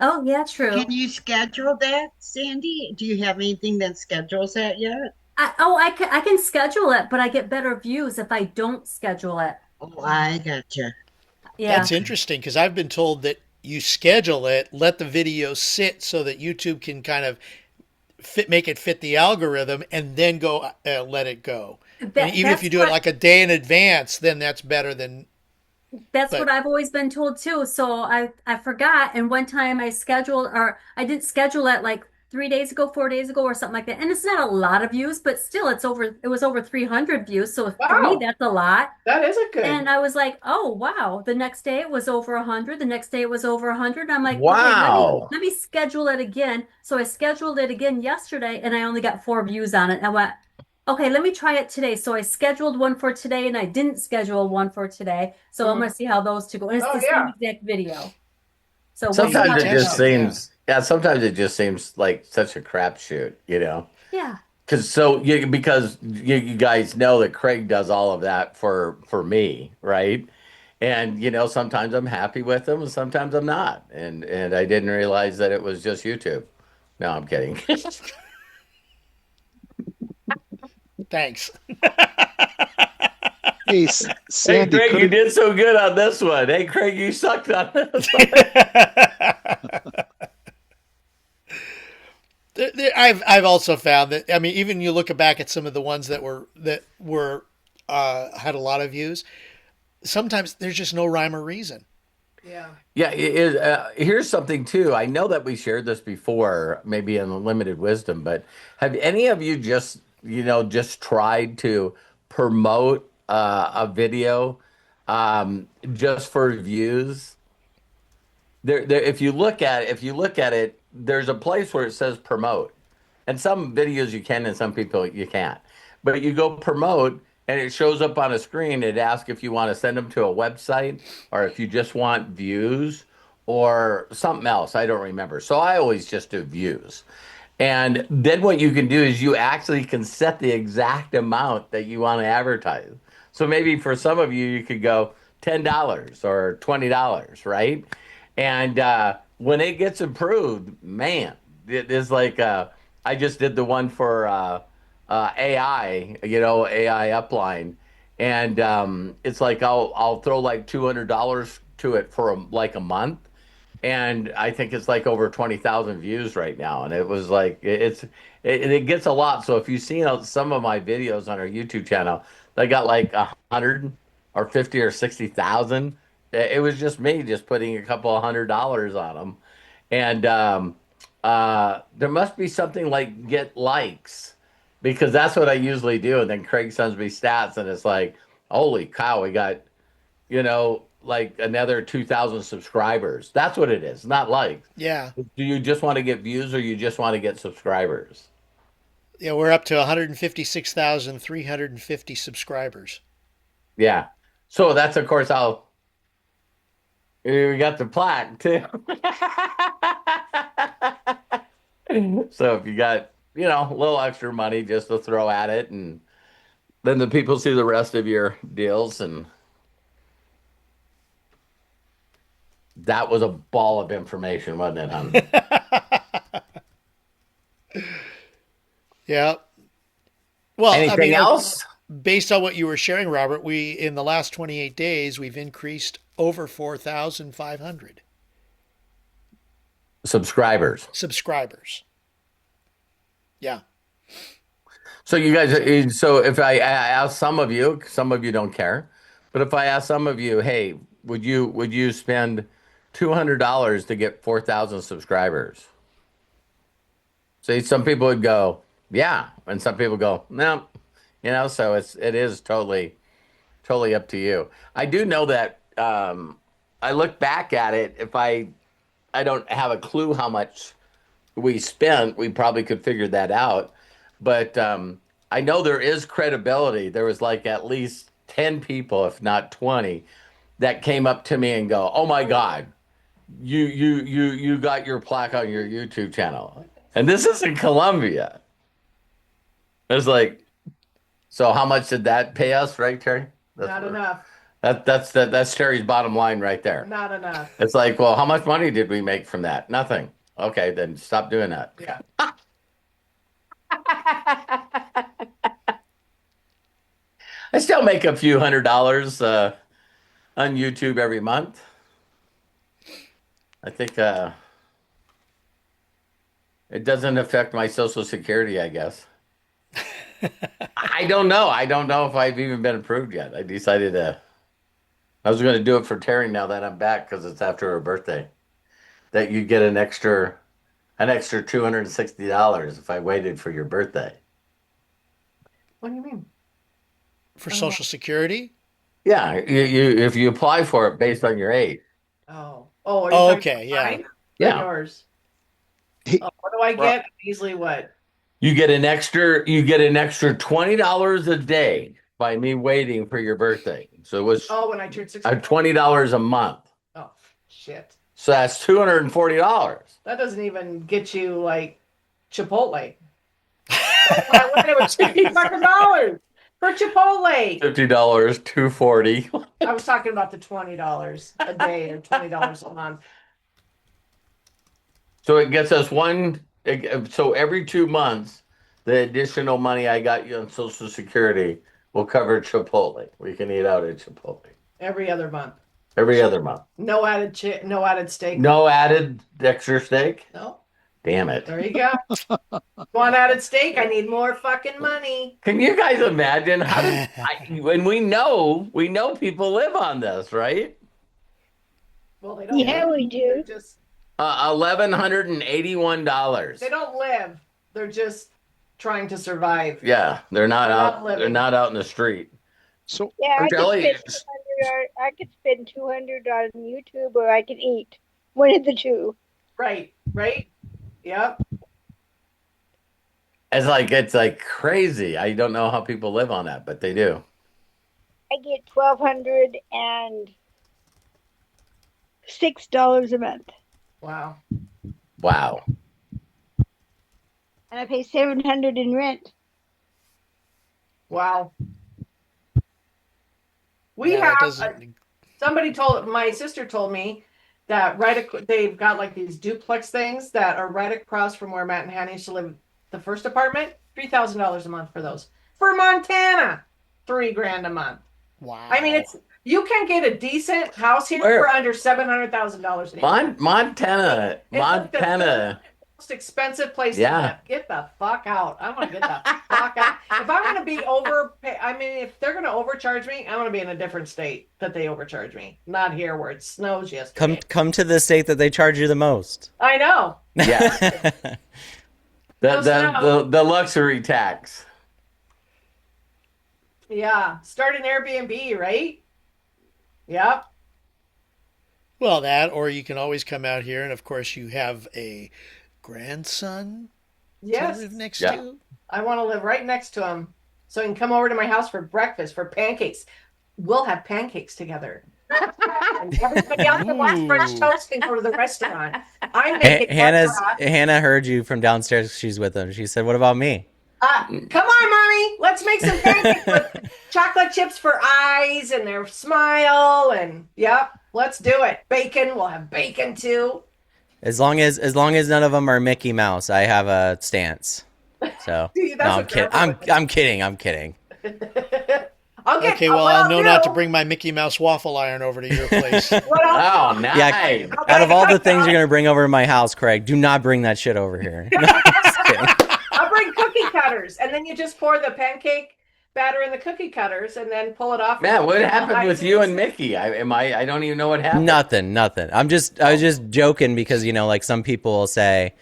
Oh, yeah, true. Can you schedule that, Sandy? Do you have anything that schedules that yet? I can schedule it, but I get better views if I don't schedule it. Oh, I gotcha. Yeah. That's interesting because I've been told that you schedule it, let the video sit so that YouTube can kind of make it fit the algorithm, and then go let it go. And even if you do it like a day in advance, then that's better than. That's what I've always been told too. So I forgot, and one time I didn't schedule it like 3 days ago, 4 days ago, or something like that. And it's not a lot of views, but still, it was over 300 views. So for me, Wow. that's a lot. That is a good. And I was like, oh wow. The next day it was over 100. The next day it was over 100. I'm like, okay, Wow. let me schedule it again. So I scheduled it again yesterday, and I only got 4 views on it. I went, okay, let me try it today. So I scheduled one for today, and I didn't schedule one for today. So I'm going to see how those two go. And it's the same exact video. So we'll see how Sometimes it that just goes. seems, yeah, sometimes it just seems like such a crapshoot, Yeah. Because you guys know that Craig does all of that for me, right? And sometimes I'm happy with him, and sometimes I'm not. And I didn't realize that it was just YouTube. No, I'm kidding. Thanks. Hey, Hey, Sandy, Craig, could you it, did so good on this one. Hey, Craig, you sucked on this one. There's I've also found that, I mean, even you look back at some of the ones that were had a lot of views. Sometimes there's just no rhyme or reason. Yeah. Yeah, here's something too. I know that we shared this before, maybe in limited wisdom, but have any of you just tried to promote a video just for views? If you look at it, there's a place where it says promote, and some videos you can, and some people you can't. But you go promote, and it shows up on a screen. It asks if you want to send them to a website or if you just want views or something else. I don't remember. So I always just do views. And then what you can do is you actually can set the exact amount that you want to advertise. So maybe for some of you, you could go $10 or $20, right? And when it gets approved, man, it is like I just did the one for AI, AI upline, and it's like I'll throw like $200 to it for like a month, and I think it's like over 20,000 views right now. And it was like it gets a lot. So if you've seen some of my videos on our YouTube channel, they got like 100 or 50 or 60,000. It was just me just putting a couple of $100 on them, and there must be something like get likes because that's what I usually do. And then Craig sends me stats, and it's like, holy cow, we got like another 2,000 subscribers. That's what it is, not likes. Yeah. Do you just want to get views or you just want to get subscribers? Yeah, we're up to 156,350 subscribers. Yeah. So that's, of course, we got the plaque too. So if you got, a little extra money just to throw at it, and then the people see the rest of your deals, and that was a ball of information, wasn't it, hon? Yeah. Well, Anything else? Based on what you were sharing, Robert, in the last 28 days, we've increased over 4,500 subscribers. Yeah. So you guys, so if I ask some of you don't care, but if I ask some of you, hey, would you spend $200 to get 4,000 subscribers? See, some people would go, yeah, and some people go, no, so it is totally up to you. I do know that I look back at it, if I don't have a clue how much we spent, we probably could figure that out. But I know there is credibility. There was like at least 10 people, if not 20, that came up to me and go, "Oh my God, you got your plaque on your YouTube channel." And this is in Colombia. It's like, so how much did that pay us, right, Terry? Not enough. That's Terry's bottom line right there. Not enough. It's like, well, how much money did we make from that? Nothing. Okay, then stop doing that. Yeah. I still make a few $100 on YouTube every month. I think it doesn't affect my Social Security, I guess. I don't know. I don't know if I've even been approved yet. I decided I was going to do it for Terry now that I'm back because it's after her birthday. That you get an extra $260 if I waited for your birthday. What do you mean? For Social Security? Yeah, you if you apply for it based on your age. Oh, are you Oh, talking okay, about yeah. mine or Yeah. yours? What do I get? Easily what? You get an extra $20 a day by me waiting for your birthday. So it was Oh, when I turned 60. $20 a month. Oh, shit. So that's $240. That doesn't even get you like Chipotle. I went with $50 for Chipotle. $50, $240. I was talking about the $20 a day or $20 a month. So it gets us so every 2 months, the additional money I got you on Social Security will cover Chipotle. We can eat out at Chipotle. Every other month. Every other month. No added no added steak. No added extra steak? No. Damn it. There you go. One added steak. I need more fucking money. Can you guys imagine when we know people live on this, right? Well, they don't. Yeah, live. we do. They're just $1,181. they don't live. They're just trying to survive. Yeah, they're not They're not out. living. They're not out in the street. So Yeah, Jelly- I could spend 200 on YouTube, or I could eat. One of the two. Right. Yep. It's like crazy. I don't know how people live on that, but they do. I get $1,206 a month, Wow. Wow. and I pay $700 in rent. Wow. We Yeah, that have doesn't- my sister told me that they've got like these duplex things that are right across from where Matt and Hannah used to live. The first apartment, $3,000 a month for those. For Montana, $3,000 a month. Wow. I mean, you can get a decent house here Where? for under $700,000 a year. Montana. It's like the most expensive place to Yeah. live. Get the fuck out. I want to get the fuck out. If I'm going to be if they're going to overcharge me, I'm going to be in a different state that they overcharge me. Not here where it snows yesterday. Come to the state that they charge you the most. I know. Yeah. The luxury tax. Yeah. Start an Airbnb, right? Yep. Well, that, or you can always come out here, and of course, you have a grandson Yes. to live next Yeah. to. I want to live right next to him so he can come over to my house for breakfast, for pancakes. We'll have pancakes together. And everybody else that wants French Ooh. toast can go to the restaurant. I'm making Hannah heard you from downstairs. She's with them. She said, "What about me?" Come on, mommy. Let's make some pancakes with chocolate chips for eyes and their smile. And yep, let's do it. Bacon. We'll have bacon too. As long as none of them are Mickey Mouse, I have a stance. So See, that's no, I'm what kidding. they're I'm kidding. I'm kidding. Okay, well, I'll know not to bring my Mickey Mouse waffle iron over to your place. What else? Oh, nice. Yeah, out of all the things you're gonna bring over to my house, Craig, do not bring that shit over here. No, I'm just kidding. I'll bring cookie cutters, and then you just pour the pancake batter in the cookie cutters, and then pull it off. Man, what happened with you and Mickey? I don't even know what happened. Nothing. I was just joking because like some people will say,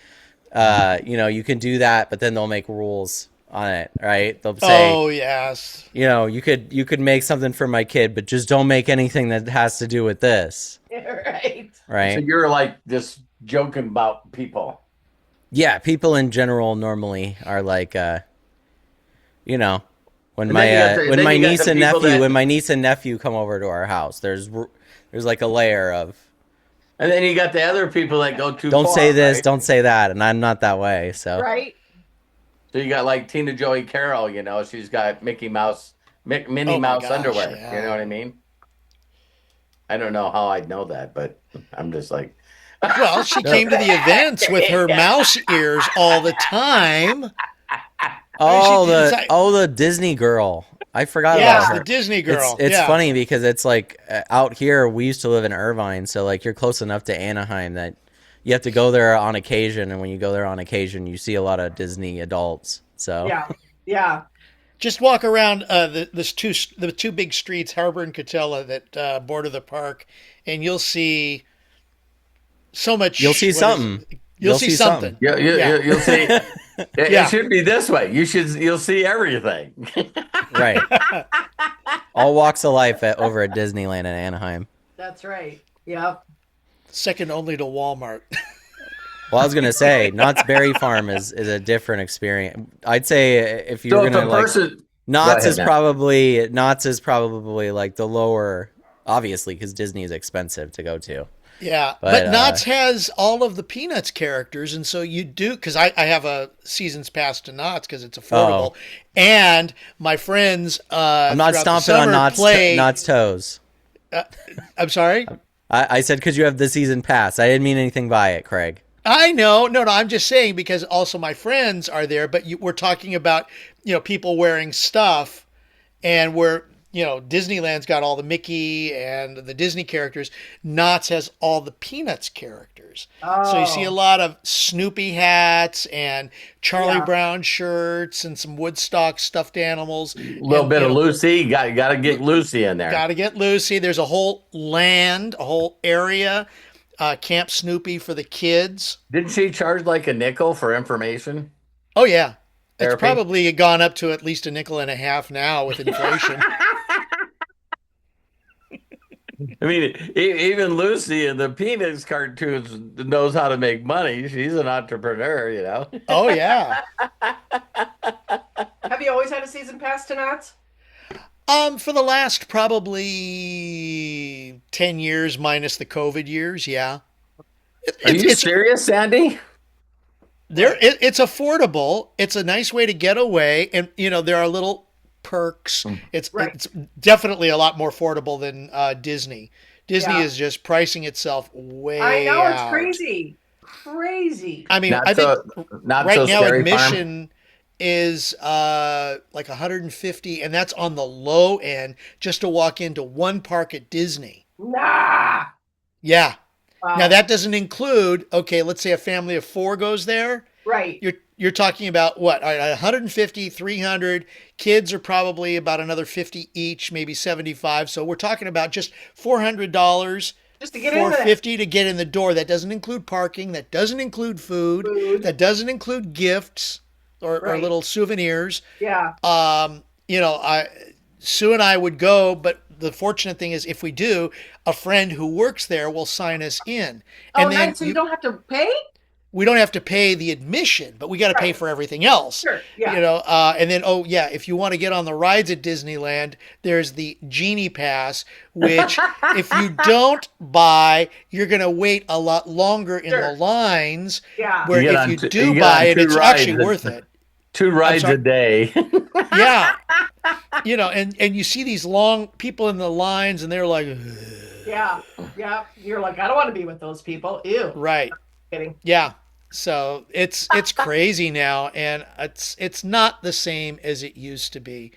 you can do that, but then they'll make rules on it, right? They'll say, Oh, yes. you could make something for my kid, but just don't make anything that has to do with this, Right. So right? you're like just joking about people. Yeah, people in general normally are like, when And my then you got the- when then my you got niece the and people nephew that- when my niece and nephew come over to our house, there's like a layer of And then you got the other people that go too don't far. say this, right? don't say that, and I'm not that way, so. Right. So you got like Tina Joey Carroll, she's got Minnie Mouse Oh my Mouse gosh, underwear. yeah. You know what I mean? I don't know how I'd know that, but I'm just like, Well, she came to the events with her mouse ears all the time. The Disney girl. I forgot Yes, about her. the Disney girl. It's yeah. funny because it's like out here we used to live in Irvine, so like you're close enough to Anaheim that you have to go there on occasion, and when you go there on occasion, you see a lot of Disney adults. So Yeah. Just walk around the two big streets, Harbor and Catella, that border the park, and you'll see so much. you'll see something. You'll see something. you'll see. It Yeah. should be this way. You'll see everything. Right. All walks of life over at Disneyland in Anaheim. That's right. Yep. Second only to Walmart. Well, I was gonna say Knott's Berry Farm is a different experience. I'd say if you're So if gonna a like person, Knott's Go is probably like the lower, obviously, because Disney is expensive to go to. Yeah, But, but Knott's has all of the Peanuts characters, and so you do, because I have a season's pass to Knott's because it's affordable, and my friends I'm not throughout the stomping on summer play. Knott's toes. I'm sorry? I said because you have the season pass. I didn't mean anything by it, Craig. I know. No, I'm just saying because also my friends are there, but we're talking about, people wearing stuff, and we're, Disneyland's got all the Mickey and the Disney characters. Knott's has all the Peanuts characters. So you see a Oh, lot of Snoopy hats and Charlie yeah. Brown shirts and some Woodstock stuffed animals. A little And, bit of Lucy. Got to get Lucy in there. got to get Lucy. There's a whole land, a whole area, Camp Snoopy for the kids. Didn't she charge like a nickel for information Oh, yeah. It's therapy? probably gone up to at least a nickel and a half now with inflation. I mean, even Lucy in the Peanuts cartoons knows how to make money. She's an entrepreneur, you know. Oh, yeah. Have you always had a season pass to Knott's? For the last probably 10 years minus the COVID years, yeah. Are you It's serious, Sandy? it's affordable. It's a nice way to get away, and there are little perks. It's Right. it's definitely a lot more affordable than Disney. Disney Yeah. is just pricing itself way I know it's out. crazy. Crazy. I mean, Not I think so not right so now scary farm. admission is like 150, and that's on the low end just to walk into one park at Disney. Nah. Yeah. Now Wow. that doesn't include, okay, let's say a family of 4 goes there. Right. You're talking about what? 150, 300. Kids are probably about another 50 each, maybe 75. So we're talking about just $400, Just to get into that 450 to get in the door. That doesn't include parking, that doesn't include food, food. that doesn't include gifts or Right. little souvenirs. Yeah. Sue and I would go, but the fortunate thing is if we do, a friend who works there will sign us in. Oh, And then nice. So you don't have to pay? we don't have to pay the admission, but we got to pay Right. for everything else. Sure. Yeah. And then, oh yeah, if you want to get on the rides at Disneyland, there's the Genie Pass, which if you don't buy, you're going to wait a lot longer in the Sure. lines. Yeah. Where You get if on you t- do you get buy on it, two it's rides. actually worth it. 2 rides sorry. a day. Yeah. And you see these long people in the lines, and they're like, "Ugh." Yeah. Yeah. You're like, I don't want to be with those people. Ew. Right. Kidding. Yeah. So it's crazy now, and it's not the same as it used to be.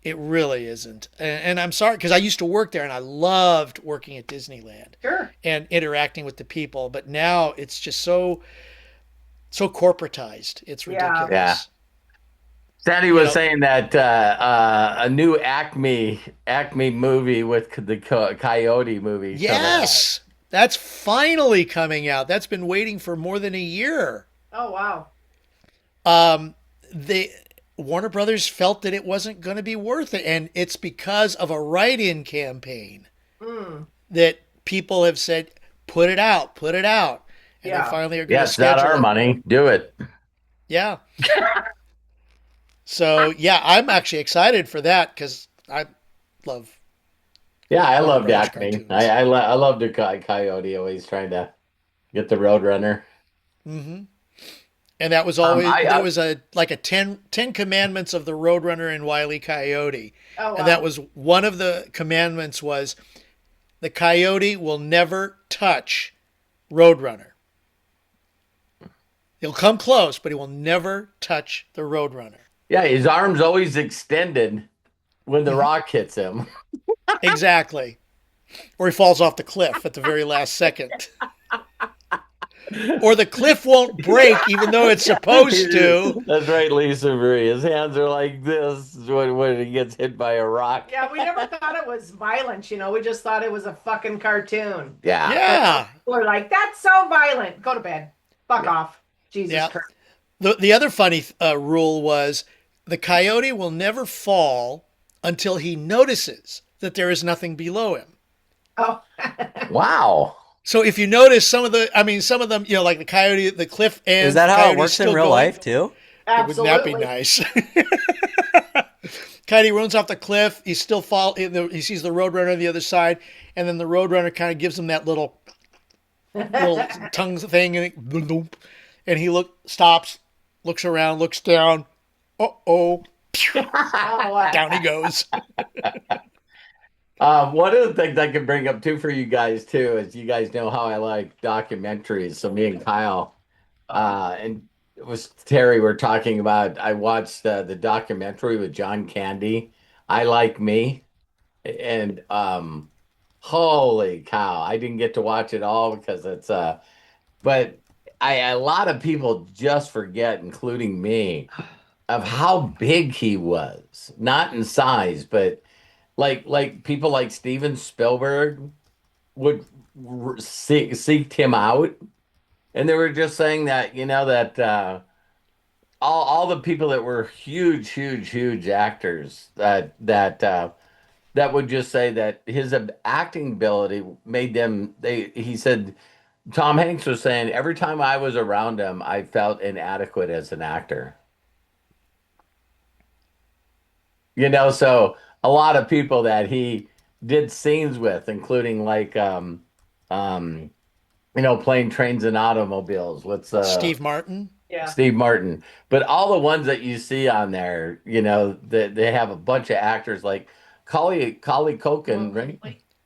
It really isn't. And I'm sorry because I used to work there and I loved working at Disneyland Sure. and interacting with the people, but now it's just so corporatized. It's Yeah. ridiculous. Yeah. Sandy was saying that a new Acme movie with the Coyote movie. coming out. Yes. That's finally coming out. That's been waiting for more than a year. Oh, wow. The Warner Brothers felt that it wasn't going to be worth it, and it's because of a write-in campaign Mm. that people have said, put it out, and Yeah. they finally are going Yeah, to it's not schedule our it. money. Do it. Yeah. So yeah, I'm actually excited for that because I love. Yeah, I Warner loved Brothers Acme. cartoons. I love the Coyote always trying to get the Roadrunner. Hmm. And that was always I- there was a like a 10 commandments of the Roadrunner and Wile E. Coyote, Oh, wow. and that was one of the commandments was the coyote will never touch Roadrunner. He'll come close, but he will never touch the Roadrunner. Yeah, his arm's always extended when Mm-hmm. the rock hits him. Exactly. Or he falls off the cliff at the very last second. Or the cliff won't break even though it's supposed to. That's right, Lisa Marie. His hands are like this when he gets hit by a rock. Yeah, we never thought it was violent, We just thought it was a fucking cartoon. Yeah. Yeah. We're like, that's so violent. Go to bed. Fuck off. Jesus Yeah. Christ. The other funny rule was the coyote will never fall until he notices that there is nothing below him. Oh. Wow. So if you notice some of them, like the coyote, the cliff ends. Is that the how it coyote's works in still real going. life too? Wouldn't that be Absolutely. nice? Coyote runs off the cliff. He still he sees the Roadrunner on the other side, and then the Roadrunner kind of gives him that little tongue thing, and he stops, looks around, looks down. Oh, Oh, wow. down he goes. One of the things I can bring up too for you guys too is you guys know how I like documentaries. So me and Kyle, and it was Terry were talking about. I watched the documentary with John Candy. I Like Me. and holy cow, I didn't get to watch it all because it's but a lot of people just forget, including me, of how big he was. Not in size, but like people like Steven Spielberg would seeked him out, and they were just saying that that all the people that were huge actors that would just say that his acting ability made them. He said Tom Hanks was saying every time I was around him, I felt inadequate as an actor. So a lot of people that he did scenes with, including like um, playing trains and automobiles. What's Steve Martin. Yeah. Steve Martin. But all the ones that you see on there, they have a bunch of actors like Collie Culkin, right?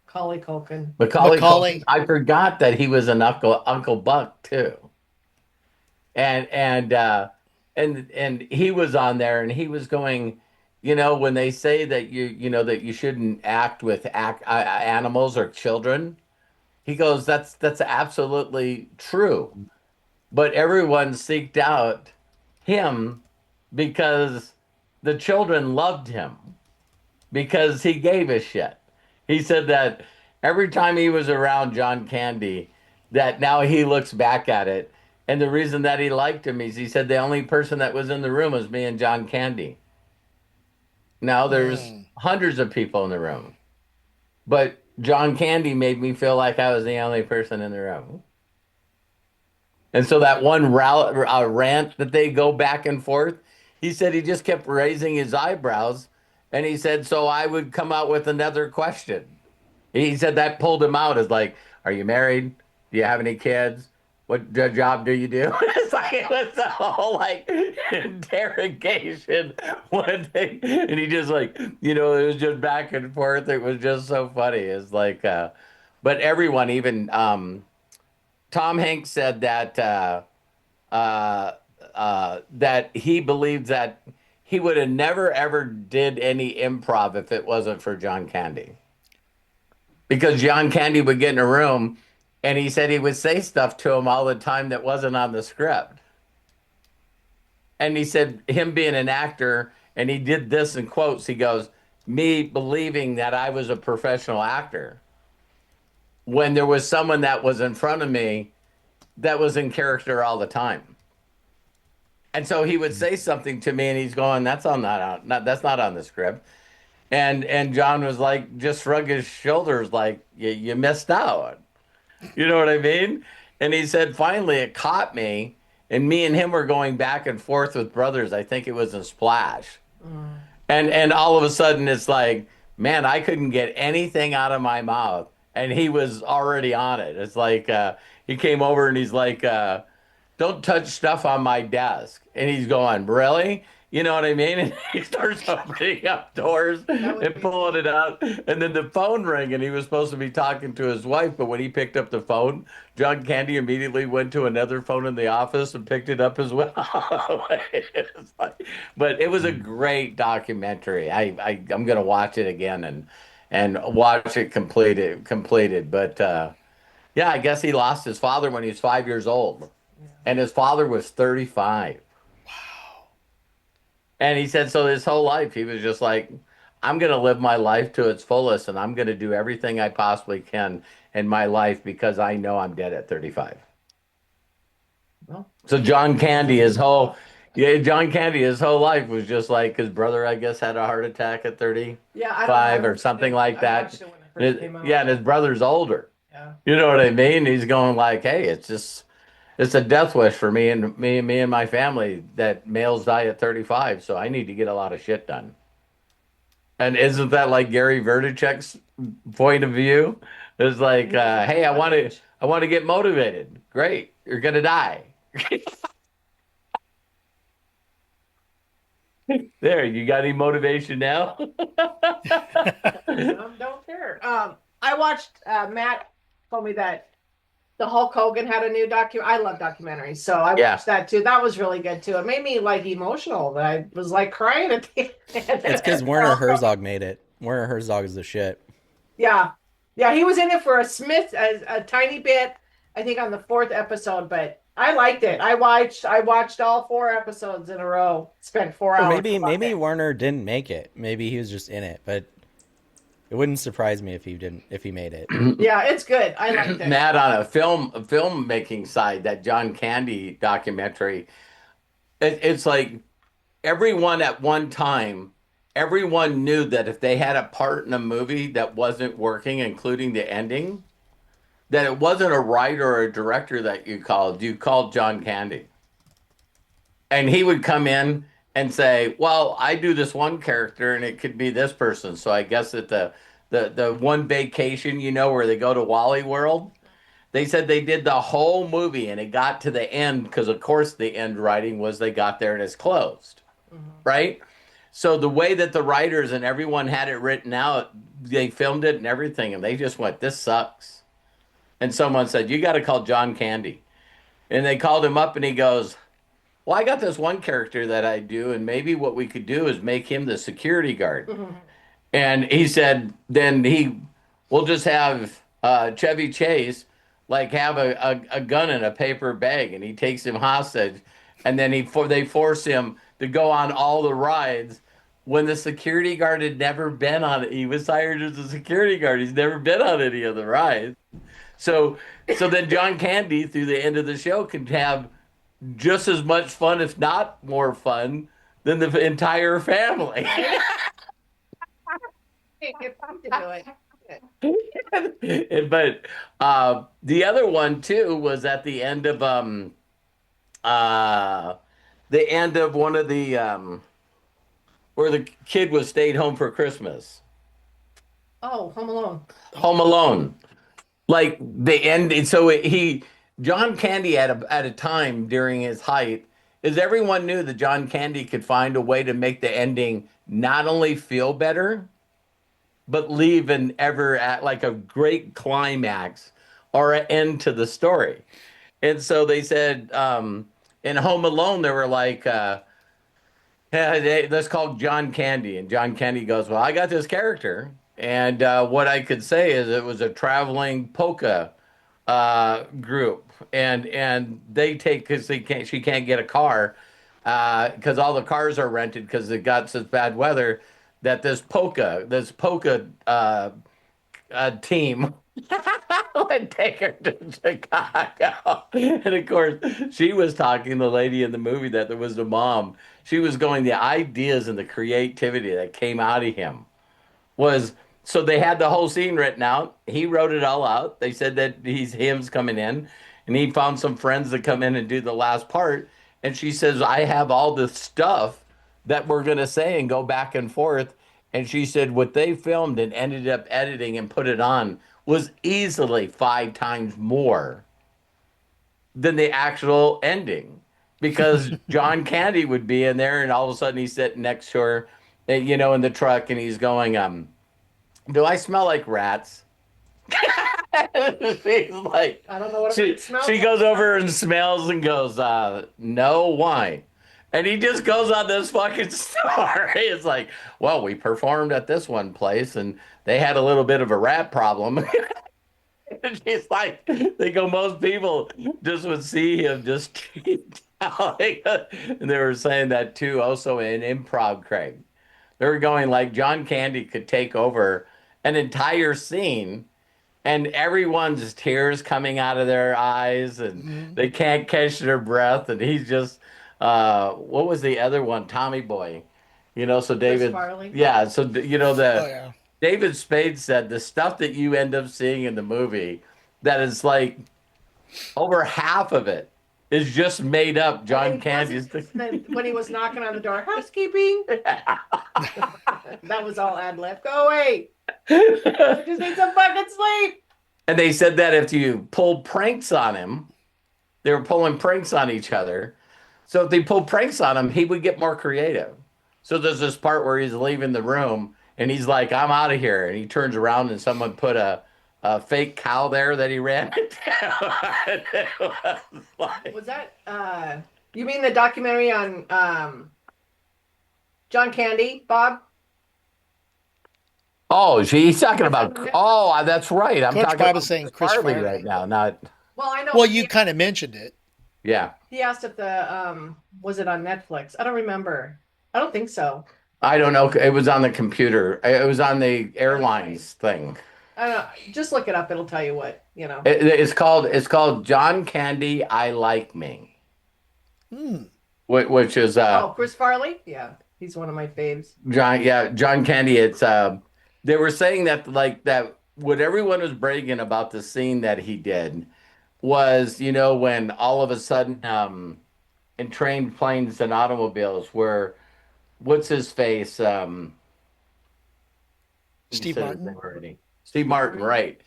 Macaulay Culkin. Macaulay Culkin. Macaulay. I forgot that he was an Uncle Buck too. And he was on there and he was going, when they say that that you shouldn't act with animals or children, he goes, that's absolutely true. But everyone seeked out him because the children loved him because he gave a shit. He said that every time he was around John Candy, that now he looks back at it. And the reason that he liked him is he said the only person that was in the room was me and John Candy. Now there's hundreds of people in the room, but John Candy made me feel like I was the only person in the room. And so that one rant that they go back and forth, he said he just kept raising his eyebrows. And he said, so I would come out with another question. He said that pulled him out as like, are you married? Do you have any kids? What job do you do? It's like it was a whole like interrogation one thing. And he just like, it was just back and forth. It was just so funny. It's like but everyone, even Tom Hanks said that that he believed that he would have never ever did any improv if it wasn't for John Candy. Because John Candy would get in a room and he said he would say stuff to him all the time that wasn't on the script. And he said him being an actor, and he did this in quotes, he goes, me believing that I was a professional actor when there was someone that was in front of me that was in character all the time. And so he would say something to me and he's going, that's not on the script. And John was like, just shrug his shoulders like, you missed out. You know what I mean? And he said, finally, it caught me. And me and him were going back and forth with brothers. I think it was in Splash. And all of a sudden, it's like, man, I couldn't get anything out of my mouth. And he was already on it. It's like he came over and he's like, don't touch stuff on my desk. And he's going, really? You know what I mean? And he starts opening up doors and pulling it out. And then the phone rang and he was supposed to be talking to his wife. But when he picked up the phone, John Candy immediately went to another phone in the office and picked it up as well. But it was a great documentary. I'm going to watch it again and watch it completed. But yeah, I guess he lost his father when he was 5 years old. And his father was 35. And he said, so his whole life, he was just like, I'm going to live my life to its fullest and I'm going to do everything I possibly can in my life because I know I'm dead at 35. Well, so John Candy, his whole life was just like his brother, I guess, had a heart attack at 35 or something like that. Yeah, and his brother's older. Yeah. You know what I mean? He's going like, hey, it's a death wish for me and my family that males die at 35, so I need to get a lot of shit done. And isn't that like Gary Vaynerchuk's point of view? It's like, hey, I want to get motivated. Great, you're gonna die. There, you got any motivation now? Don't care. I watched Matt told me that the Hulk Hogan had a new I love documentaries, so I watched that too. That was really good too. It made me like emotional. I was like crying at the end. It's because Werner Herzog made it. Werner Herzog is the shit. Yeah. Yeah, he was in it for a tiny bit, I think on the fourth episode, but I liked it. I watched all four episodes in a row. Spent four Or hours maybe watching. Werner didn't make it. Maybe he was just in it, but it wouldn't surprise me if he made it. Yeah, it's good. I liked it. Matt, on a filmmaking side, that John Candy documentary, it's like everyone at one time, everyone knew that if they had a part in a movie that wasn't working, including the ending, that it wasn't a writer or a director that you called John Candy. And he would come in and say, "Well, I do this one character and it could be this person. So I guess that the one vacation, where they go to Wally World, they said they did the whole movie and it got to the end because of course the end writing was they got there and it's closed, right? So the way that the writers and everyone had it written out, they filmed it and everything, and they just went, "This sucks." And someone said, "You got to call John Candy." And they called him up and he goes, "Well, I got this one character that I do, and maybe what we could do is make him the security guard." And he said, then we'll just have Chevy Chase like have a gun in a paper bag, and he takes him hostage, and then they force him to go on all the rides when the security guard had never been on it. He was hired as a security guard. He's never been on any of the rides. So then John Candy through the end of the show can have just as much fun, if not more fun, than the entire family. But the other one too was at the end of one of the where the kid was stayed home for Christmas. Oh, Home Alone. Home Alone. Like the end. So John Candy at a time during his height is everyone knew that John Candy could find a way to make the ending not only feel better, but leave an ever at like a great climax or an end to the story. And so they said in Home Alone, they were like, let's call John Candy. And John Candy goes, "Well, I got this character. And what I could say is it was a traveling polka group. And they take, because she can't get a car because all the cars are rented because it got such bad weather that this polka team would take her to Chicago. And of course, she was talking, the lady in the movie that was the mom. She was going, the ideas and the creativity that came out of him was, so they had the whole scene written out. He wrote it all out. They said that him's coming in, and he found some friends to come in and do the last part. And she says, "I have all the stuff that we're gonna say and go back and forth." And she said what they filmed and ended up editing and put it on was easily 5 times more than the actual ending, because John Candy would be in there, and all of a sudden he's sitting next to her, in the truck, and he's going, "Do I smell like rats?" She's like, I don't know what she it smells she like. goes over and smells and goes, "No, why?" And he just goes on this fucking story. It's like, "Well, we performed at this one place, and they had a little bit of a rat problem." And she's like, they go, most people just would see him just keep telling. And they were saying that too, also in improv, Craig. They were going like John Candy could take over an entire scene and everyone's tears coming out of their eyes and they can't catch their breath. And he's just, what was the other one? Tommy Boy. So David, Farley. yeah. So, Oh yeah. David Spade said the stuff that you end up seeing in the movie, that is like over half of it is just made up. John Candy's. When he was knocking on the door, housekeeping. That was all ad lib. Go away. Just need some fucking sleep. And they said that if you pull pranks on him, they were pulling pranks on each other. So if they pulled pranks on him, he would get more creative. So there's this part where he's leaving the room and he's like, "I'm out of here." And he turns around and someone put a fake cow there that he ran into. Was that you mean the documentary on John Candy, Bob? Oh, he's talking about. Oh, that's right. I'm Coach talking Bob about is saying Chris Chris Farley Farley. right now. Not. Well, I know. Well, you kind of mentioned it. Yeah. He asked if the was it on Netflix? I don't remember. I don't think so. I don't know. It was on the computer. It was on the airlines thing. I don't know. Just look it up. It'll tell you what, you know. It's called John Candy. I Like Me. Which is Oh, Chris Farley? Yeah. He's one of my faves. John Candy. It's they were saying that like that what everyone was bragging about the scene that he did was, when all of a sudden in trained planes and automobiles where what's his face? You Steve said his Martin. name already. Steve Martin, right?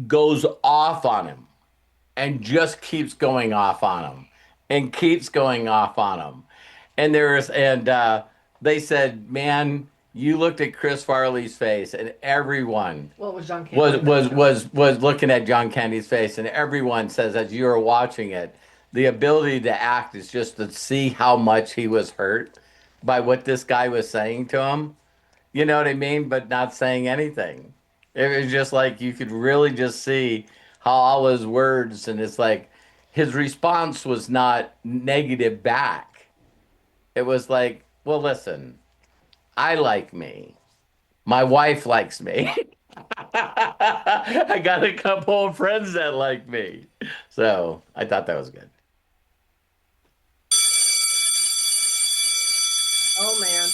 Goes off on him and just keeps going off on him and keeps going off on him. And they said, man, you looked at Chris Farley's face and everyone Well, it was John was Candy. was looking at John Candy's face, and everyone says as you were watching it, the ability to act is just to see how much he was hurt by what this guy was saying to him. You know what I mean? But not saying anything. It was just like you could really just see how all his words, and it's like his response was not negative back. It was like, well, listen, I like me. My wife likes me. I got a couple of friends that like me. So I thought that was good. Oh man.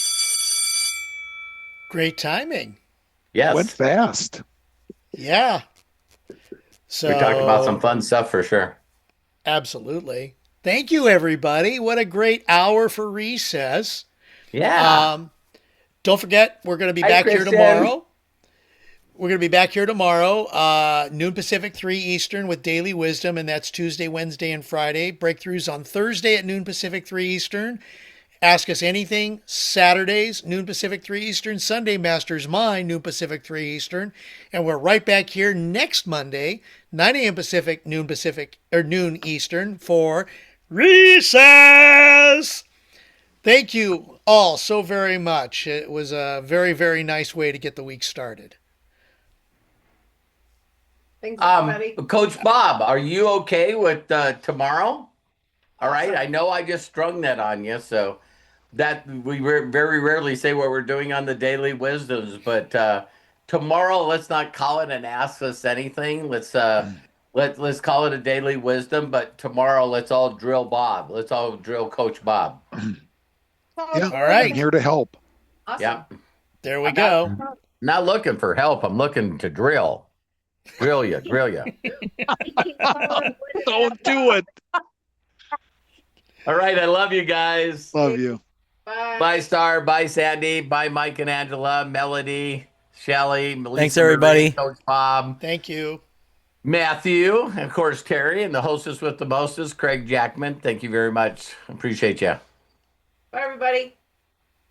Great timing. Yes. Went fast. Yeah. So We talked about some fun stuff for sure. Absolutely. Thank you, everybody. What a great hour for recess. Yeah. Don't forget, we're going to be Hi, back here Kristen. tomorrow. We're going to be back here tomorrow, noon Pacific, 3 Eastern with Daily Wisdom, and that's Tuesday, Wednesday, and Friday. Breakthroughs on Thursday at noon Pacific, 3 Eastern. Ask Us Anything, Saturdays, noon Pacific, 3 Eastern. Sunday, Master's Mind, noon Pacific, 3 Eastern. And we're right back here next Monday, 9 a.m. Pacific, noon Eastern for Recess. Thank you all so very much. It was a very, very nice way to get the week started. Thanks, everybody. Coach Bob, are you okay with tomorrow? All right. I know I just strung that on you, so that we very rarely say what we're doing on the Daily Wisdoms, but tomorrow let's not call it an Ask Us Anything. Let's call it a Daily Wisdom, but tomorrow let's all drill Bob. Let's all drill Coach Bob. Yeah, All right. I'm here to help. Awesome. Yeah. There we go. Not looking for help. I'm looking to drill. Drill you. Don't do it. All right. I love you guys. Love you. Bye. Bye, Star. Bye, Sandy. Bye, Mike and Angela, Melody, Shelly, Melissa, Thanks, everybody. Marie, Coach Bob, Thank you. Matthew, and of course, Terry, and the hostess with the mostest, Craig Jackman. Thank you very much. Appreciate you. Bye, everybody.